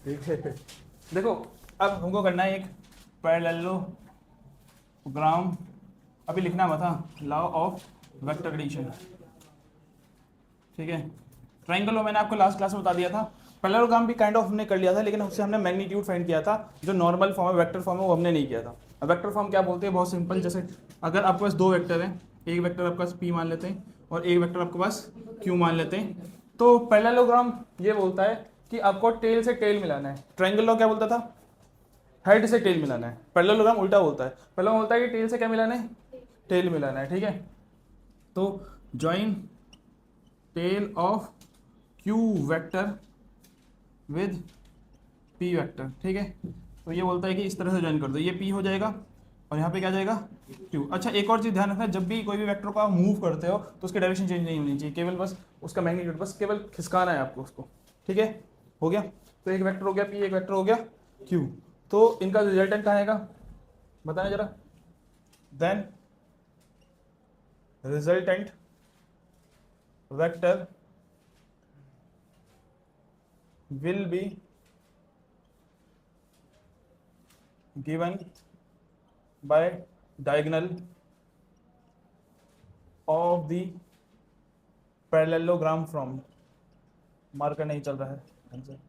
ठीक है, देखो अब हमको करना है एक पैरेललोग्राम, अभी लिखना हुआ था लॉ ऑफ वेक्टर एडिशन। ठीक है, ट्रायंगल मैंने आपको लास्ट क्लास में बता दिया था, पैरेललोग्राम भी काइंड ऑफ हमने कर लिया था, लेकिन उससे हमने मैग्नीट्यूड फाइंड किया था। जो नॉर्मल फॉर्म है, वेक्टर फॉर्म है, वो हमने नहीं किया था। अब वेक्टर फॉर्म क्या बोलते हैं, बहुत सिंपल, जैसे अगर आपके पास दो वेक्टर हैं, एक वेक्टर आपके पास p मान लेते हैं और एक वेक्टर आपके पास q मान लेते हैं, तो पैरेललोग्राम ये बोलता है कि आपको टेल से टेल मिलाना है। ट्रायंगल लॉ क्या बोलता था, हेड से टेल मिलाना है। पैरेललोग्राम उल्टा बोलता है, पैरेललोग्राम बोलता है कि टेल से क्या मिलाना है, टेल मिलाना है। ठीक है, तो join tail of q vector with p vector. ठीक है, तो ये बोलता है कि इस तरह से ज्वाइन कर दो, ये p हो जाएगा और यहाँ पे क्या जाएगा q। अच्छा, एक और चीज़ ध्यान रखना, जब भी कोई भी वेक्टर को आप मूव करते हो तो उसकी डायरेक्शन चेंज नहीं होनी चाहिए, केवल बस उसका मैग्नीट्यूड, बस केवल खिसकाना है आपको उसको। ठीक है, हो गया, तो एक वेक्टर हो गया p, एक वेक्टर हो गया q। तो इनका रिजल्टेंट कहाँ आएगा बताना जरा। Then resultant vector will be given by diagonal of the parallelogram from, marker नहीं चल रहा है ढंग से, कह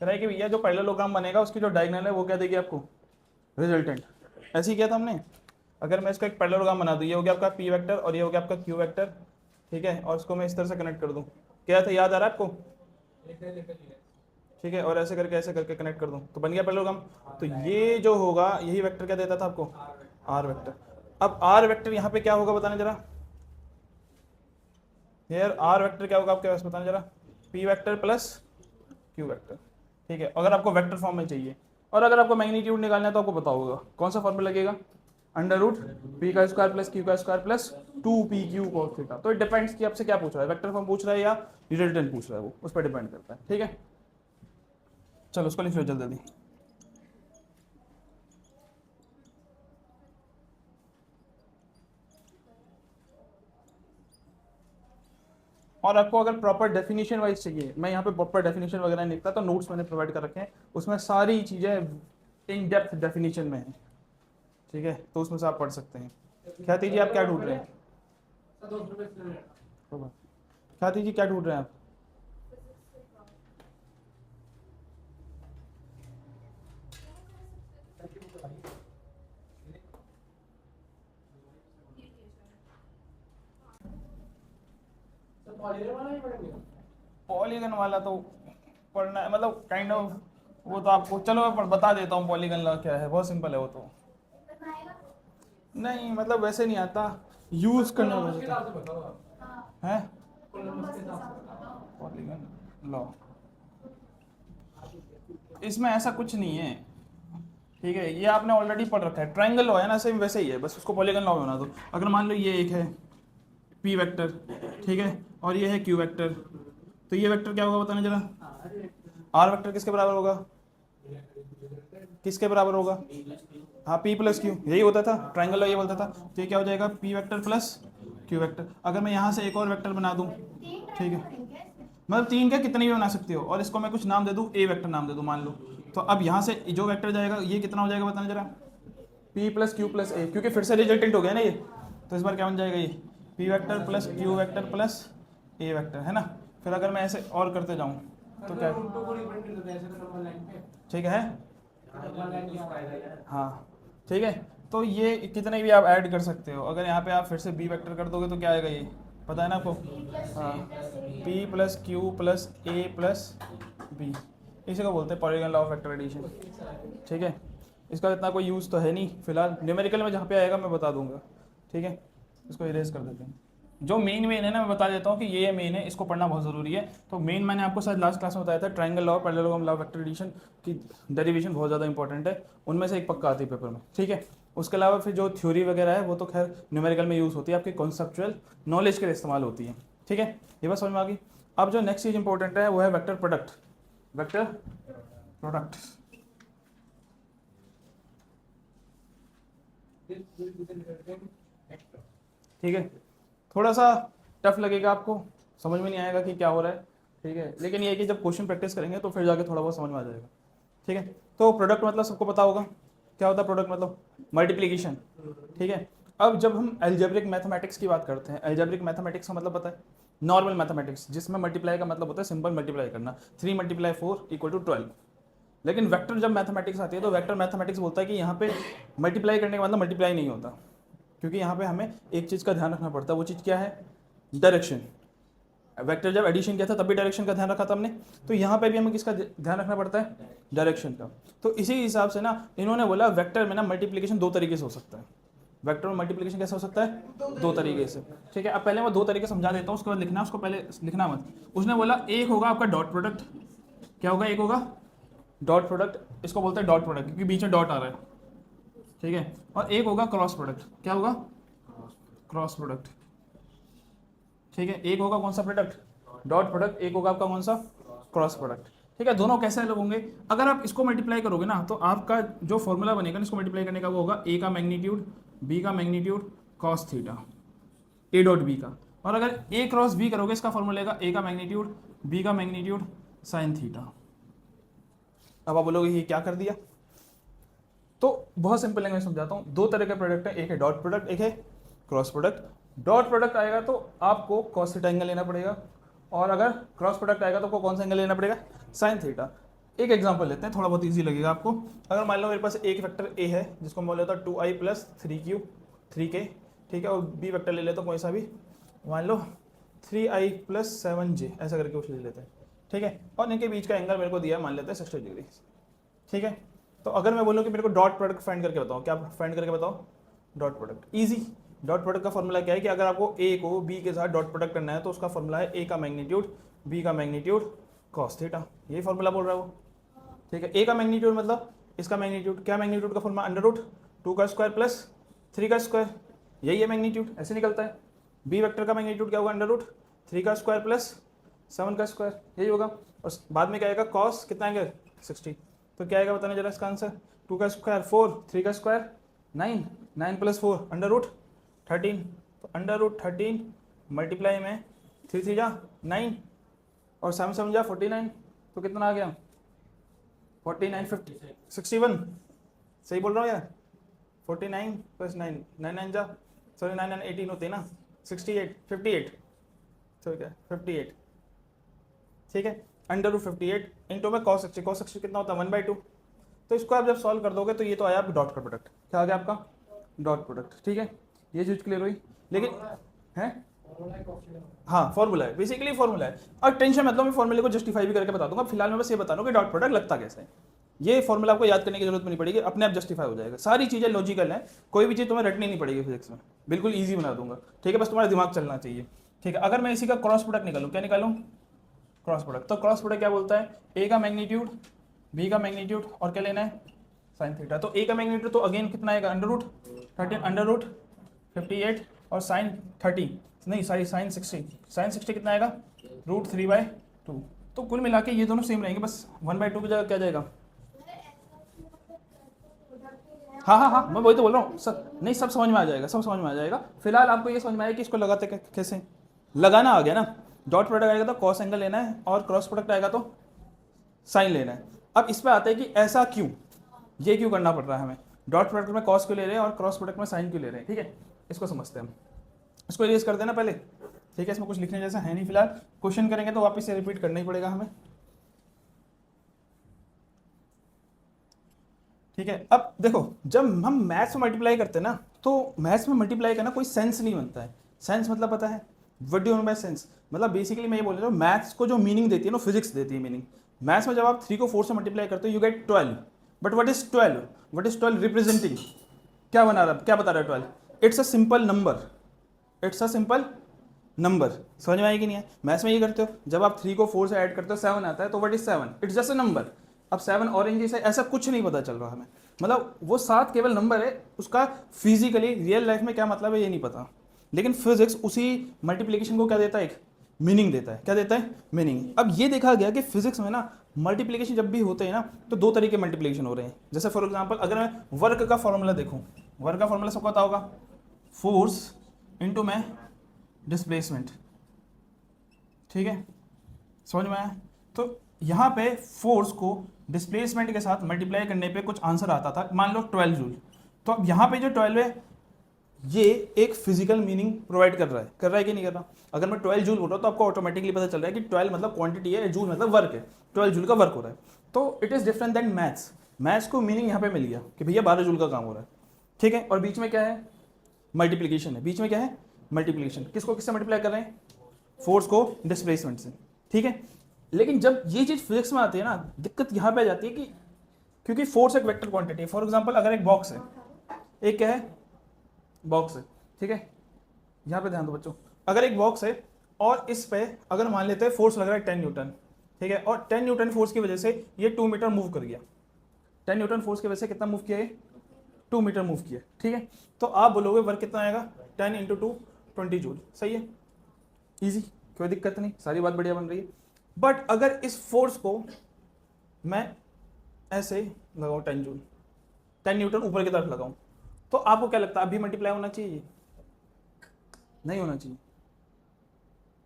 रहा है कि भैया जो पैरेललोग्राम बनेगा उसकी जो डायगोनल है वो क्या देगी आपको, रिजल्टेंट। ऐसे ही किया था हमने। अगर मैं इसका एक पैरेललोग्राम बना दूँ, ये हो गया आपका p वेक्टर और ये हो गया आपका q वेक्टर। ठीक है, और इसको मैं इस तरह से कनेक्ट कर दूँ, क्या था याद आ रहा है आपको, ठीक है, और ऐसे करके कनेक्ट कर दूं तो बन गया पैरेललोग्राम। तो ये जो होगा यही वेक्टर क्या देता था आपको, आर वेक्टर। अब आर वेक्टर यहाँ पे क्या होगा बताना जरा, यार आर वेक्टर क्या होगा आपके पास बताना जरा, P vector plus Q vector. ठीक है, अगर आपको वेक्टर फॉर्म में चाहिए, और अगर आपको मैग्नीट्यूड निकालना है तो आपको पता होगा कौन सा फॉर्मूला लगेगा, अंडर रूट पी का स्क्वायर प्लस क्यू का square plus 2pq cos theta. तो इट डिपेंड्स कि आपसे क्या पूछ रहा है, वेक्टर फॉर्म पूछ रहा है या रिजल्टेंट पूछ रहा है, वो उस पर डिपेंड करता है। ठीक है, चलो उसको लिख लो जल्दी। और आपको अगर प्रॉपर डेफिनेशन वाइज चाहिए, मैं यहाँ पे प्रॉपर डेफिनेशन वगैरह नहीं लिखता, तो नोट्स मैंने प्रोवाइड कर रखे हैं, उसमें सारी चीज़ें इन डेप्थ डेफिनेशन में है। ठीक है, तो उसमें से आप पढ़ सकते हैं। ख्याति जी आप क्या ढूंढ रहे हैं, ख्याति जी क्या ढूंढ रहे हैं आप, पॉलीगन वाला तो पढ़ना है, मतलब काइंड ऑफ, वो तो आपको, चलो मैं बता देता हूँ पॉलीगन लॉ क्या है, बहुत सिंपल है वो तो। नहीं मतलब वैसे नहीं आता, यूज करने में है पॉलीगन लॉ, इसमें ऐसा कुछ नहीं है। ठीक है, ये आपने ऑलरेडी पढ़ रखा है, ट्रायंगल लॉ है ना, सेम वैसे ही है, बस उसको पॉलीगन लॉ बना दो। अगर मान लो ये एक है पी वेक्टर, ठीक है, और ये है क्यू वेक्टर, तो ये वेक्टर क्या होगा बताना जरा, आर वेक्टर किसके बराबर होगा, किसके बराबर होगा, हाँ पी प्लस क्यू, यही होता था ट्रायंगल लॉ, ये बोलता था। तो ये क्या हो जाएगा, P vector plus Q vector. अगर मैं यहाँ से एक और वेक्टर बना दूँ, ठीक है, मतलब तीन का कितने भी बना सकते हो, और इसको मैं कुछ नाम दे दूँ, ए वेक्टर नाम दे दूँ मान लो, तो अब यहाँ से जो वेक्टर जाएगा ये कितना हो जाएगा बताना जरा, पी प्लस क्यू प्लस ए, क्योंकि फिर से रिजल्टेंट हो गया ना ये, तो इस बार क्या बन जाएगा ये, P vector plus Q vector plus A vector, है ना। फिर अगर मैं ऐसे और करते जाऊँ तो क्या, ठीक है, हाँ ठीक है, तो ये कितने भी आप ऐड कर सकते हो। अगर यहाँ पे आप फिर से बी वेक्टर कर दोगे तो क्या आएगा, ये पता है ना आपको, हाँ P plus Q plus A plus B, इसी को बोलते हैं polygon law of vector addition. ठीक है, इसका इतना कोई यूज़ तो है नहीं फिलहाल, न्यूमेरिकल में जहाँ पे आएगा मैं बता दूंगा। ठीक है, इसको इरेज कर देते हैं। जो मेन है ना, मैं बता देता हूँ कि ये मेन है, इसको पढ़ना बहुत ज़रूरी है। तो मेन मैंने आपको शायद लास्ट क्लास में बताया था, triangle law, parallelogram law, vector addition की डेरिवेशन बहुत ज़्यादा इंपॉर्टेंट है, उनमें से एक पक्का आती है पेपर में। ठीक है, उसके अलावा फिर जो थ्योरी वगैरह है वो तो खैर न्यूमेरिकल में यूज़ होती है, आपकी कॉन्सेप्चुअल नॉलेज के लिए इस्तेमाल होती है। ठीक है, ये बात समझ में आ गई। अब जो नेक्स्ट चीज़ इंपॉर्टेंट है वो है वेक्टर प्रोडक्ट, वेक्टर प्रोडक्ट। ठीक है, थोड़ा सा टफ लगेगा आपको, समझ में नहीं आएगा कि क्या हो रहा है। ठीक है, लेकिन ये है कि जब क्वेश्चन प्रैक्टिस करेंगे तो फिर जाके थोड़ा बहुत समझ में आ जाएगा। ठीक है। तो प्रोडक्ट मतलब सबको पता होगा क्या होता है प्रोडक्ट मतलब, मल्टीप्लीकेशन, ठीक है। अब जब हम एल्जेब्रिक मैथमेटिक्स की बात करते हैं, एल्जेब्रिक मैथमेटिक्स का मतलब पता है नॉर्मल मैथमेटिक्स, जिसमें मल्टीप्लाई का मतलब होता है सिंपल मल्टीप्लाई करना, 3 × 4 = 12। लेकिन वेक्टर जब मैथमेटिक्स आती है तो वेक्टर मैथमेटिक्स बोलता है कि यहाँ पे मल्टीप्लाई करने का मतलब मल्टीप्लाई नहीं होता, क्योंकि यहाँ पे हमें एक चीज़ का ध्यान रखना पड़ता है, वो चीज़ क्या है, डायरेक्शन। वेक्टर जब एडिशन किया था तब भी डायरेक्शन का ध्यान रखा था हमने, तो यहाँ पे भी हमें किसका ध्यान रखना पड़ता है, डायरेक्शन का। तो इसी हिसाब से ना इन्होंने बोला वेक्टर में ना मल्टीप्लिकेशन 2 तरीके से हो सकता है। वेक्टर में मल्टीप्लिकेशन कैसे हो सकता है, 2 तरीके से, ठीक है। अब पहले मैं 2 तरीके समझा देता हूँ, उसके बाद लिखना, उसको पहले लिखना मत। उसने बोला एक होगा आपका डॉट प्रोडक्ट, क्या होगा, एक होगा डॉट प्रोडक्ट, इसको बोलते हैं डॉट प्रोडक्ट क्योंकि बीच में डॉट आ रहा है, ठीक है। और एक होगा क्रॉस प्रोडक्ट, क्या होगा, क्रॉस प्रोडक्ट, ठीक है। एक होगा कौन सा प्रोडक्ट, डॉट प्रोडक्ट, एक होगा आपका कौन सा, क्रॉस प्रोडक्ट, ठीक है। दोनों कैसे अलग होंगे, अगर आप इसको मल्टीप्लाई करोगे ना तो आपका जो फॉर्मूला बनेगा ना इसको मल्टीप्लाई करने का वो होगा ए का मैग्नीट्यूड बी का magnitude cos theta, A dot B का। और अगर ए क्रॉस बी करोगे इसका फॉर्मूला लेगा ए का मैग्नीट्यूड बी का मैग्नीट्यूड साइन थीटा। अब आप बोलोगे ये क्या कर दिया, तो बहुत सिंपल लैंग्वेज समझाता हूँ। 2 तरह के प्रोडक्ट है, एक है डॉट प्रोडक्ट, एक है क्रॉस प्रोडक्ट। डॉट प्रोडक्ट आएगा तो आपको कॉस थीटा एंगल लेना पड़ेगा, और अगर क्रॉस प्रोडक्ट आएगा तो आपको कौन सा एंगल लेना पड़ेगा, साइन थीटा। एक एग्जांपल लेते हैं, थोड़ा बहुत इजी लगेगा आपको। अगर मान लो मेरे पास एक वेक्टर ए है जिसको मैं बोल लेता हूँ 2i + 3q 3k, ठीक है, और बी वेक्टर ले लेता हूँ कोई सा भी, मान लो 3i + 7j, ऐसा करके कुछ ले लेते हैं, ठीक है। और इनके बीच का एंगल मेरे को दिया है, मान लेते हैं 60 डिग्री, ठीक है। तो अगर मैं बोलूँ कि मेरे को डॉट प्रोडक्ट फाइंड करके बताओ, क्या फाइंड करके बताओ, dot product, easy. Dot product का फॉर्मूला क्या है कि अगर आपको ए को बी के साथ डॉट प्रोडक्ट करना है तो उसका फॉर्मूला है ए का मैग्नीट्यूड बी का मैग्नीट्यूड कॉस थीटा, यही फॉर्मूला बोल रहा है वो, ठीक है। ए का मैग्नीट्यूड मतलब इसका मैग्नीट्यूड, क्या मैग्नीट्यूड का फॉर्मूला, √2 का स्क्वायर प्लस 3 का स्क्वायर, यही है मैग्नीट्यूड, ऐसे निकलता है। बी वेक्टर का मैग्नीट्यूड क्या होगा, √3 का स्क्वायर प्लस 7 का स्क्वायर, यही होगा। और बाद में क्या आएगा, कॉस कितना आएगा 60, तो क्या आएगा बताना जरा इसका आंसर, 2 का स्क्वायर 4, 3 का स्क्वायर 9, 9 + 4 √13, तो √13 मल्टीप्लाई में 3 3 जा 9 और 7 7 जा 49, तो कितना आ गया 49 50 61, सही बोल रहा हूँ यार, 49 + 9 9 9 जा, सॉरी 9 9 18 होते हैं ना, 68 58, तो क्या 58, ठीक है। √58 इंटू में cos 60, cos 60 कितना होता है 1/2, तो इसको आप जब सॉल्व कर दोगे तो ये तो आया आप डॉट का प्रोडक्ट, क्या आ गया आपका डॉट प्रोडक्ट, ठीक है। ये चीज क्लियर हुई, लेकिन है हाँ फॉर्मूला है, बेसिकली फॉर्मूला है। और टेंशन मतलब मैं फॉर्मूले को जस्टिफाई भी करके बता दूंगा, फिलहाल मैं बस ये बता दूं कि डॉट प्रोडक्ट लगता कैसे है। ये फॉर्मूला आपको याद करने की जरूरत नहीं पड़ेगी, अपने आप जस्टिफाई हो जाएगा, सारी चीजें लॉजिकल है, कोई भी चीज तुम्हें रटनी नहीं पड़ेगी फिजिक्स में, बिल्कुल ईजी बना दूंगा, ठीक है। बस तुम्हारा दिमाग चलना चाहिए, ठीक है। अगर मैं इसी का क्रॉस प्रोडक्ट निकालूं, क्या निकालूं, क्रॉस प्रोडक्ट, तो क्रॉस प्रोडक्ट क्या बोलता है, ए का मैग्नीट्यूड बी का मैग्नीट्यूड और क्या लेना है साइन थीटा। तो ए का मैग्नीट्यूड तो अगेन कितना आएगा √13 √58 और साइन 30 नहीं सॉरी साइन 60 कितना आएगा √3/2। तो कुल मिला के ये दोनों सेम रहेंगे, बस 1/2 की जगह क्या जाएगा, हाँ मैं वही तो बोल रहा हूँ सब, नहीं सब समझ में आ जाएगा, सब समझ में आ जाएगा। फिलहाल आपको ये समझ में आया कि इसको लगाते कैसे, लगाना आ गया ना। डॉट प्रोडक्ट आएगा तो कॉस एंगल लेना है और क्रॉस प्रोडक्ट आएगा तो साइन लेना है। अब इस पे आते हैं कि ऐसा क्यों, ये क्यों करना पड़ रहा है हमें, डॉट प्रोडक्ट में कॉस क्यों ले रहे हैं और क्रॉस प्रोडक्ट में साइन क्यों ले रहे हैं, ठीक है। इसको समझते हैं हम, इसको इरेज कर देना पहले, ठीक है। इसमें कुछ लिखने जैसा है नहीं, फिलहाल क्वेश्चन करेंगे तो वापस से रिपीट करना ही पड़ेगा हमें, ठीक है। अब देखो जब हम मैथ्स में मल्टीप्लाई करते हैं ना, तो मैथ्स में मल्टीप्लाई करना कोई सेंस नहीं बनता है। सेंस मतलब पता है, what do you mean by sense, मतलब बेसिकली मैं ये बोल रहा हूँ मैथ्स को जो मीनिंग देती है ना, फिजिक्स देती है मीनिंग। मैथ्स में जब आप 3 को 4 से मल्टीप्लाई करते हो you get 12, but what is 12 representing, क्या बना रहा, क्या बता रहा है 12, it's a simple number, it's a simple number. समझ में आएगी नहीं है, मैथ्स में ये करते हो, जब आप 3 को 4 से ऐड करते हो 7 आता है, तो what is 7, it's just a number. अब 7 ऑरेंज जैसा ऐसा कुछ नहीं पता चल रहा हमें, मतलब वो 7 केवल नंबर है, उसका फिजिकली रियल लाइफ में क्या मतलब है ये नहीं पता। लेकिन फिजिक्स उसी मल्टीप्लिकेशन को क्या देता है, एक मीनिंग देता है, क्या देता है, मीनिंग। अब ये देखा गया कि फिजिक्स में ना मल्टीप्लिकेशन जब भी होते हैं ना तो 2 तरीके मल्टीप्लिकेशन हो रहे हैं। जैसे फॉर एग्जांपल अगर मैं वर्क का फॉर्मूला देखूं, वर्क का फॉर्मूला सबको पता होगा, फोर्स इनटू में डिस्प्लेसमेंट, ठीक है, समझ में आया। तो यहाँ पे फोर्स को डिस्प्लेसमेंट के साथ मल्टीप्लाई करने पे कुछ आंसर आता था, मान लो 12 जूल। तो अब यहाँ पे जो 12 है ये एक फिजिकल मीनिंग प्रोवाइड कर रहा है कि नहीं कर रहा। अगर मैं 12 जूल बोल रहा हूँ तो आपको ऑटोमेटिकली पता चल रहा है कि 12 मतलब क्वांटिटी है, जूल मतलब वर्क है, 12 जूल का वर्क हो रहा है। तो it is different than maths. Maths को मीनिंग यहाँ पे मिल गया कि भैया 12 जूल का काम हो रहा है, ठीक है। और बीच में क्या है, मल्टीप्लीकेशन है, बीच में क्या है, मल्टीप्लीकेशन। किसको किससे मल्टीप्लाई कर रहे हैं, फोर्स को डिस्प्लेसमेंट से, ठीक है। लेकिन जब ये चीज फिजिक्स में आती है ना, दिक्कत यहाँ पे आ जाती है कि क्योंकि फोर्स एक वेक्टर क्वांटिटी है। फॉर एग्जांपल अगर एक बॉक्स है, एक क्या है, बॉक्स है, ठीक है। यहाँ पे ध्यान दो बच्चों, अगर एक बॉक्स है और इस पे अगर मान लेते हैं फोर्स लग रहा है 10 न्यूटन, ठीक है, और 10 न्यूटन फोर्स की वजह से ये 2 मीटर मूव कर गया। 10 न्यूटन फोर्स की वजह से कितना मूव किया है, 2 मीटर मूव किया, ठीक है। तो आप बोलोगे वर्क कितना आएगा, 10 इंटू 2 20 जूल, सही है, इजी, कोई दिक्कत नहीं, सारी बात बढ़िया बन रही है। बट अगर इस फोर्स को मैं ऐसे लगाऊं 10 जूल, 10 न्यूटन ऊपर की तरफ लगाऊं, तो आपको क्या लगता है अभी मल्टीप्लाई होना चाहिए, नहीं होना चाहिए,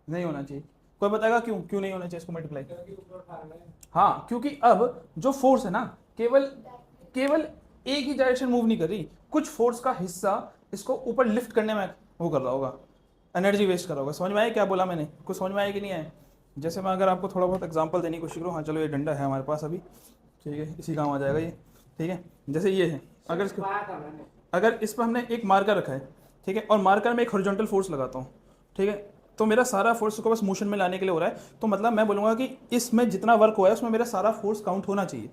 नहीं होना चाहिए। कोई बताएगा क्यों, क्यों नहीं होना चाहिए इसको मल्टीप्लाई। हाँ, क्योंकि अब जो फोर्स है ना, केवल एक ही डायरेक्शन मूव नहीं कर रही, कुछ फोर्स का हिस्सा इसको ऊपर लिफ्ट करने में वो कर रहा होगा, एनर्जी वेस्ट कर रहा होगा। समझ में आया क्या बोला मैंने, कुछ समझ में आया कि नहीं आया। जैसे मैं अगर आपको थोड़ा बहुत एग्जांपल देने की कोशिश करूँ, हाँ चलो ये डंडा है हमारे पास अभी, ठीक है, इसी काम आ जाएगा ये, ठीक है। जैसे ये है, अगर इस पर हमने एक मार्कर रखा है, ठीक है, और मार्कर में एक हॉरिजॉन्टल फोर्स लगाता हूँ, ठीक है, तो मेरा सारा फोर्स को बस मोशन में लाने के लिए हो रहा है। तो मतलब मैं बोलूँगा कि इसमें जितना वर्क हुआ है उसमें मेरा सारा फोर्स काउंट होना चाहिए,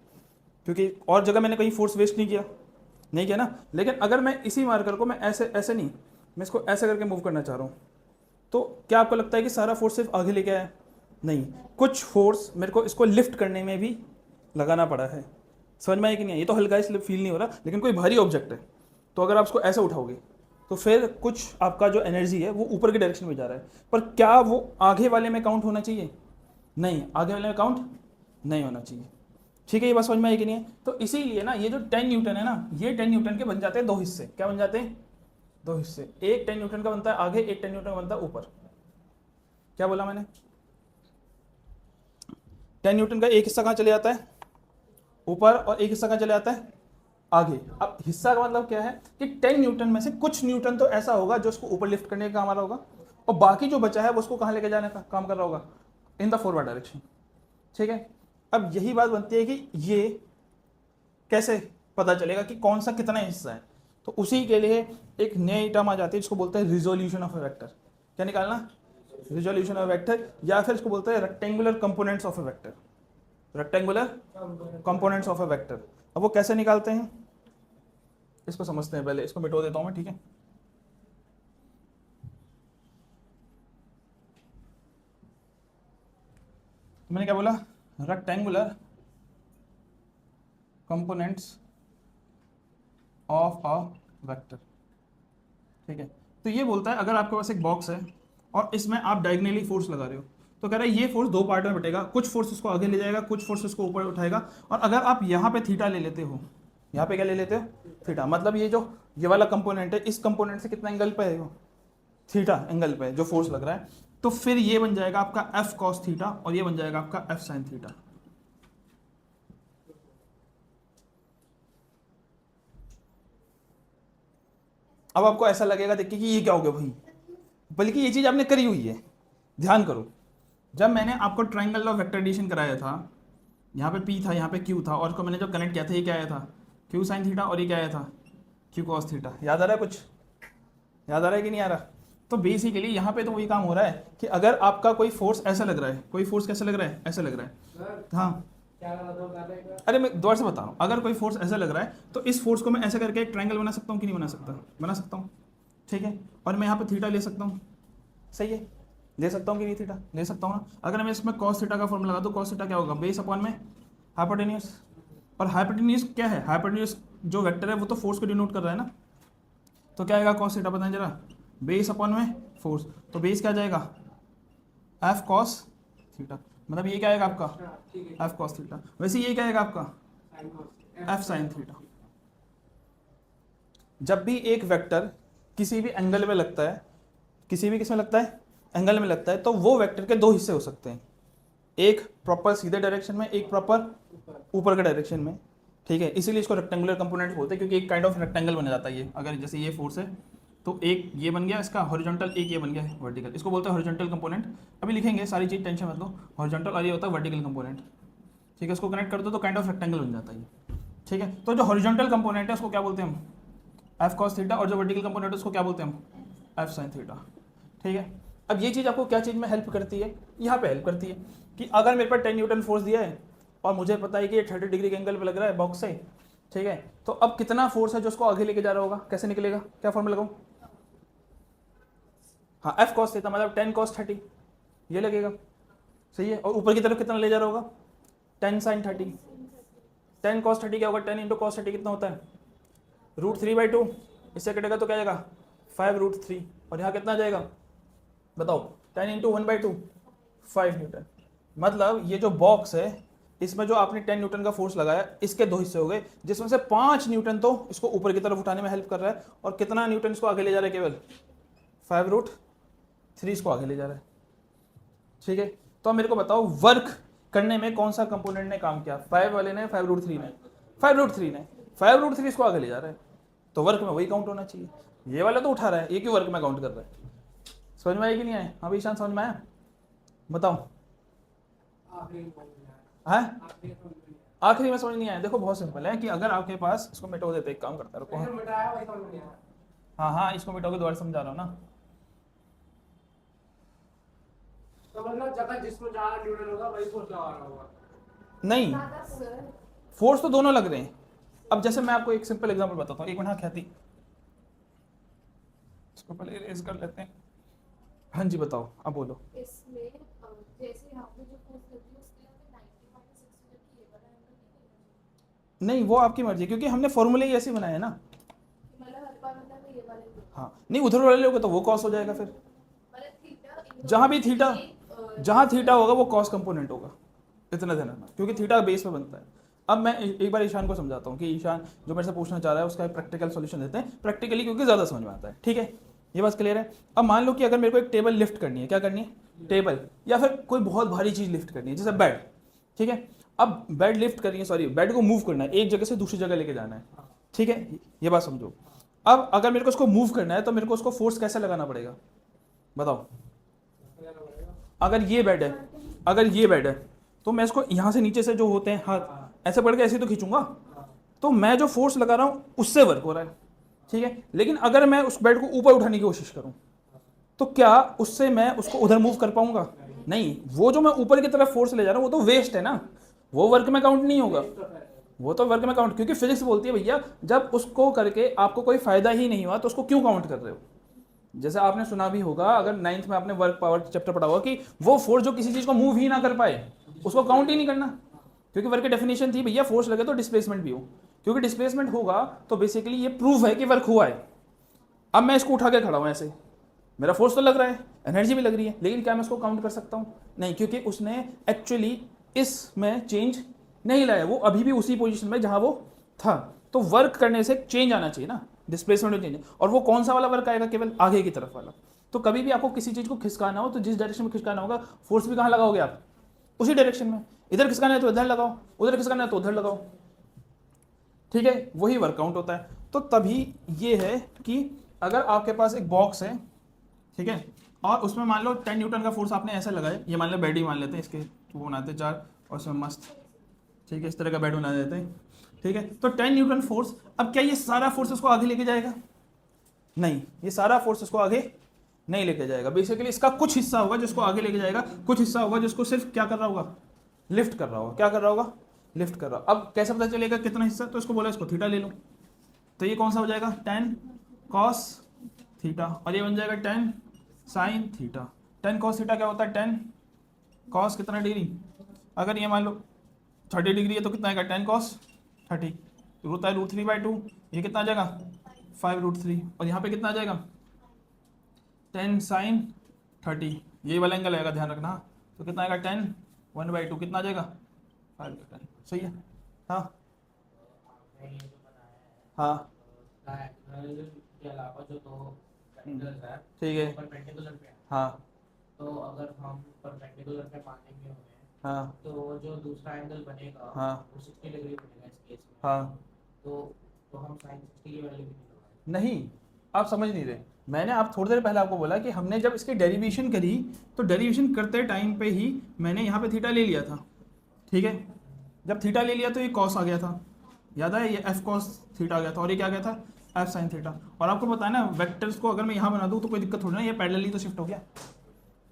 क्योंकि और जगह मैंने कहीं फोर्स वेस्ट नहीं किया ना। लेकिन अगर मैं इसी मार्कर को मैं ऐसे नहीं, मैं इसको ऐसे करके मूव करना चाह रहा हूँ, तो क्या आपको लगता है कि सारा फोर्स सिर्फ आगे लेके आया, नहीं, कुछ फोर्स मेरे को इसको लिफ्ट करने में भी लगाना पड़ा है। समझ में आया कि नहीं, ये तो हल्का इसलिए फील नहीं हो रहा, लेकिन कोई भारी ऑब्जेक्ट है तो अगर आप उसको ऐसे उठाओगे तो फिर कुछ आपका जो एनर्जी है वो ऊपर की डायरेक्शन में जा रहा है, पर क्या वो आगे वाले में काउंट होना चाहिए, नहीं, आगे वाले में काउंट नहीं होना चाहिए, ठीक है। ये बात समझ में आई कि नहीं है। तो इसीलिए ना ये जो 10 न्यूटन है ना, ये 10 न्यूटन के बन जाते हैं दो हिस्से। क्या बन जाते हैं, दो हिस्से। एक 10 न्यूटन का बनता है आगे, एक 10 न्यूटन का बनता है ऊपर। क्या बोला मैंने, 10 न्यूटन का एक हिस्सा कहाँ चले जाता है, ऊपर, और एक हिस्सा कहाँ चले जाता है, आगे। अब हिस्सा का मतलब क्या है कि 10 न्यूटन में से कुछ न्यूटन तो ऐसा होगा जो उसको ऊपर लिफ्ट करने का काम आ रहा होगा, और बाकी जो बचा है वो उसको कहाँ लेके जाने का काम कर रहा होगा, इन द फॉरवर्ड डायरेक्शन, ठीक है। अब यही बात बनती है कि ये कैसे पता चलेगा कि कौन सा कितना हिस्सा है। तो उसी के लिए एक नई टर्म आ जाती है जिसको बोलते हैं रिजोल्यूशन ऑफ ए वेक्टर। क्या निकालना, रिजोल्यूशन ऑफ वेक्टर, या फिर इसको बोलते हैं rectangular components of A vector, rectangular components of A vector. अब वो कैसे निकालते हैं इसको समझते हैं, पहले इसको मिटो देता हूं मैं, ठीक है। मैंने क्या बोला, rectangular components of a vector, ठीक है। तो ये बोलता है अगर आपके पास एक बॉक्स है और इसमें आप डायगोनली फोर्स लगा रहे हो, तो कह रहा है ये फोर्स दो पार्ट में बटेगा, कुछ फोर्स उसको आगे ले जाएगा, कुछ फोर्स उसको ऊपर उठाएगा। और अगर आप यहाँ पे थीटा ले लेते हो, यहाँ पे क्या ले लेते हो, थीटा, मतलब ये वाला कंपोनेंट है, इस कंपोनेंट से कितना एंगल पे है, वो थीटा एंगल पे जो फोर्स लग रहा है, तो फिर ये बन जाएगा आपका एफ कॉस थीटा और ये बन जाएगा आपका एफ साइन थीटा। अब आपको ऐसा लगेगा देखिए कि ये क्या हो गया भाई, बल्कि ये चीज आपने करी हुई है। ध्यान करो, जब मैंने आपको ट्राइंगल ऑफ वेक्टर एडिशन कराया था, यहाँ पे P था, यहाँ पे Q था, और इसको मैंने जब कनेक्ट किया था, ये क्या आया था, Q साइन थीटा, और ये क्या आया था, Q कॉस थीटा। याद आ रहा है, कुछ याद आ रहा है कि नहीं आ रहा। तो बेसिकली यहाँ पे तो वही काम हो रहा है कि अगर आपका कोई फोर्स ऐसा लग रहा है, कोई फोर्स कैसा लग रहा है, ऐसा लग रहा है, हाँ, अरे मैं दोबारा से बता रहा हूँ, अगर कोई फोर्स ऐसा लग रहा है तो इस फोर्स को मैं ऐसा करके एक ट्रायंगल बना सकता हूँ कि नहीं बना सकता, बना सकता हूँ, ठीक है। और मैं यहाँ पे थीटा ले सकता हूँ, सही है, ले सकता हूँ कि नहीं, थीटा ले सकता हूँ ना। अगर मैं इसमें कॉस थीटा का फॉर्मूला लगा दूँ, कॉस थीटा क्या होगा, बेस अपॉन में हाइपोटेन्यूज। और हाइपोटेन्यूज क्या है, हाइपोटेन्यूज जो वेक्टर है वो तो फोर्स को डिनोट कर रहा है ना, तो क्या आएगा कॉस थीटा, बताएं जरा, बेस अपॉन में फोर्स, तो बेस क्या जाएगा, एफ कॉस थीटा, मतलब ये क्या आएगा आपका एफ कॉस थीटा। वैसे ये क्या आएगा आपका एफ साइन थीटा। जब भी एक वेक्टर किसी भी एंगल में लगता है, किसी भी किसमें लगता है, एंगल में लगता है, तो वो वेक्टर के दो हिस्से हो सकते हैं, एक प्रॉपर सीधे डायरेक्शन में, एक प्रॉपर ऊपर के डायरेक्शन में, ठीक है। इसीलिए इसको रेक्टेंगुलर कंपोनेंट बोलते हैं, क्योंकि एक काइंड ऑफ रेक्टेंगल बन जाता है ये। अगर जैसे ये फोर्स है तो एक ये बन गया इसका हॉरिजॉन्टल, एक ये बन गया वर्टिकल, इसको बोलते हैं हॉरिजॉन्टल कंपोनेंट। अभी लिखेंगे सारी चीज़, टेंशन मत लो। हॉरिजॉन्टल और ये होता है वर्टिकल कंपोनेंट, ठीक है। इसको कनेक्ट कर दो तो काइंड ऑफ रेक्टेंगल बन जाता है ये, ठीक है। तो जो हॉरिजॉन्टल कंपोनेंट है उसको क्या बोलते हैं हम, एफ कॉस थीटा, और जो वर्टिकल कंपोनेंट है उसको क्या बोलते हैं हम, एफ साइन थीटा, ठीक है। अब ये चीज़ आपको क्या चीज़ में हेल्प करती है, यहाँ पे हेल्प करती है कि अगर मेरे पास 10 न्यूटन फोर्स दिया है और मुझे पता है कि ये 30 डिग्री के एंगल पे लग रहा है बॉक्स से, ठीक है, तो अब कितना फोर्स है जो उसको आगे लेके जा रहा होगा, कैसे निकलेगा, क्या फॉर्मूला लगाऊं, हाँ एफ कॉस थीटा मतलब 10 कॉस 30 ये लगेगा, सही है। और ऊपर की तरफ कितना ले जा रहा होगा, 10 साइन 30, 10 कॉस 30 क्या होगा, 10 इंटू कॉस 30 कितना होता है, √3/2, इससे कटेगा तो क्या जाएगा 5√3, और यहाँ कितना जाएगा बताओ, 10 इंटू 1/2 5 न्यूटन। मतलब ये जो बॉक्स है इसमें जो आपने 10 न्यूटन का फोर्स लगाया, इसके दो हिस्से हो गए, जिसमें से 5 न्यूटन तो इसको ऊपर की तरफ उठाने में हेल्प कर रहा है, और कितना न्यूटन इसको आगे ले जा रहा है, केवल 5√3 इसको आगे ले जा रहा है, ठीक है। तो अब मेरे को बताओ वर्क करने में कौन सा कंपोनेंट ने काम किया, 5 वाले ने, 5√3 ने, 5√3 इसको आगे ले जा रहा है, तो वर्क में वही काउंट होना चाहिए। ये वाला तो उठा रहा है, ये क्यों वर्क में काउंट कर रहा है, समझ में आया कि नहीं आया, हाँ भाई ईशान समझ में आया, बताओ। है आखिरी में समझ नहीं आया, देखो बहुत सिंपल है कि अगर आपके पास, इसको मिटो देते, एक काम करता है, रुको, हाँ हाँ इसको मिटोगे, दोबारा समझा रहा हूँ ना। तो मतलब जगह जिसमें ज्यादा न्यूटन होगा वही फोर्स लगा रहा होगा, नहीं फोर्स तो दोनों लग रहे हैं। अब जैसे मैं आपको एक सिंपल एग्जांपल बताता हूँ, एक मिनट, हाँ ख्याति इसको पहले इरेज कर लेते हैं। हाँ जी बताओ, अब बोलो। इसमें जैसे यहाँ पे जो फोर्स लगी है उसके लिए 90 - 60 की ये वाला एंगल नहीं नहीं वो आपकी मर्जी, क्योंकि हमने फॉर्मूले ही ऐसे बनाए ना, मतलब हर बार मतलब ये वाले हाँ नहीं उधर वाले लोगे तो वो कॉस हो जाएगा, फिर मतलब थीटा जहाँ भी थीटा, जहाँ थीटा होगा वो कॉस कंपोनेंट होगा, इतना ध्यान रखना, क्योंकि थीटा बेस पे बनता है। अब मैं एक बार ईशान को समझाता हूँ कि ईशान जो मेरे से पूछना चाह रहा है उसका प्रैक्टिकल सॉल्यूशन देते हैं, प्रैक्टिकली क्योंकि ज़्यादा समझ में आता है, ठीक है। ये बात क्लियर है। अब मान लो कि अगर मेरे को एक टेबल लिफ्ट करनी है, क्या करनी है, टेबल, या फिर कोई बहुत भारी चीज़ लिफ्ट करनी है जैसे बेड, ठीक है। अब बेड लिफ्ट करनी है, सॉरी बेड को मूव करना है, एक जगह से दूसरी जगह लेके जाना है, ठीक है, ये बात समझो। अब अगर मेरे को उसको मूव करना है तो मेरे को उसको फोर्स कैसे लगाना पड़ेगा बताओ। अगर ये बेड है, अगर ये बेड है तो मैं इसको यहाँ से नीचे से जो होते हैं हाथ ऐसे पड़ के ऐसे तो खींचूंगा, तो मैं जो फोर्स लगा रहा हूँ उससे वर्क हो रहा है, ठीक है। लेकिन अगर मैं उस बेड को ऊपर उठाने की कोशिश करूँ तो क्या उससे मैं उसको उधर मूव कर पाऊंगा, नहीं, वो जो मैं ऊपर की तरफ फोर्स ले जा रहा हूँ वो तो वेस्ट है ना, वो वर्क में काउंट नहीं होगा, वो तो वर्क में काउंट, क्योंकि फिजिक्स बोलती है भैया जब उसको करके आपको कोई फायदा ही नहीं हुआ तो उसको क्यों काउंट कर रहे हो। जैसे आपने सुना भी होगा, अगर 9th में आपने वर्क पावर चैप्टर पढ़ा होगा कि वो फोर्स जो किसी चीज को मूव ही ना कर पाए उसको काउंट ही नहीं करना, क्योंकि वर्क की डेफिनेशन थी भैया फोर्स लगे तो डिस्प्लेसमेंट भी हो, क्योंकि डिस्प्लेसमेंट होगा तो बेसिकली ये प्रूफ है कि वर्क हुआ है। अब मैं इसको उठा के खड़ा हूं ऐसे, मेरा फोर्स तो लग रहा है, एनर्जी भी लग रही है, लेकिन क्या मैं उसको काउंट कर सकता हूं, नहीं, क्योंकि उसने एक्चुअली इसमें चेंज नहीं लाया, वो अभी भी उसी पोजीशन में जहां वो था। तो वर्क करने से चेंज आना चाहिए ना, डिस्प्लेसमेंट में चेंज, और वो कौन सा वाला वर्क आएगा, केवल आगे की तरफ वाला। तो कभी भी आपको किसी चीज को खिसकाना हो तो जिस डायरेक्शन में खिसकाना होगा फोर्स भी कहाँ लगाओगे आप, उसी डायरेक्शन में, इधर खिसकाना है तो इधर लगाओ, उधर खिसकाना है तो उधर लगाओ, ठीक है, वही वर्कआउट होता है। तो तभी ये है कि अगर आपके पास एक बॉक्स है, ठीक है, और उसमें मान लो 10 न्यूटन का फोर्स आपने ऐसा लगाया, ये मान लो बेड ही मान लेते हैं, इसके वो बनाते हैं 4 और उसमें मस्त, ठीक है, इस तरह का बेड बना देते हैं, ठीक है। तो 10 न्यूटन फोर्स, अब क्या ये सारा फोर्स उसको आगे लेके जाएगा, नहीं, ये सारा फोर्स उसको आगे नहीं लेके जाएगा, बेसिकली इसका कुछ हिस्सा होगा जिसको आगे लेके जाएगा, कुछ हिस्सा होगा जिसको सिर्फ क्या कर रहा होगा, लिफ्ट कर रहा होगा, क्या कर रहा होगा, लिफ्ट कर रहा होगा। अब कैसे पता चलेगा कितना हिस्सा, तो इसको बोला इसको थीटा ले लो, तो ये कौन सा हो जाएगा 10 कॉस थीटा, और ये बन जाएगा 10 साइन थीटा। 10 कॉस थीटा क्या होता है, 10 कॉस कितना डिग्री, अगर ये मान लो 30 डिग्री है तो कितना आएगा 10 कॉस 30, तो होता है √3/2, ये कितना आ जाएगा 5√3, और यहाँ पे कितना आ जाएगा 10 साइन 30, ये वाला एंगल आएगा, ध्यान रखना, तो कितना आएगा 10 1/2, कितना आ जाएगा 5/10, सही है, हाँ हाँ के अलावा जो दो पेंडुलम्स है ठीक है, परपेंडिकुलर पे है, हाँ तो अगर हम परपेंडिकुलर पे मानेंगे उन्हें हाँ तो जो दूसरा एंगल बनेगा हाँ वो 60 डिग्री बनेगा इस केस में। हाँ। तो हम साइन 60 की वैल्यू भी नहीं लगाएंगे। नहीं, आप समझ नहीं रहे। मैंने आप थोड़ी देर पहले आपको बोला कि हमने जब इसकी डेरिवेशन करी तो डेरिवेशन करते टाइम पे ही मैंने यहाँ पे थीटा ले लिया था, ठीक है। जब थीटा ले लिया तो ये कॉस आ गया था, याद है, ये एफ कॉस थीटा आ गया था, और ये क्या आ गया था, एफ साइन थीटा। और आपको पता है ना वेक्टर्स को अगर मैं यहाँ बना दूँ तो कोई दिक्कत थोड़ी ना, ये पैरेलली तो शिफ्ट हो गया,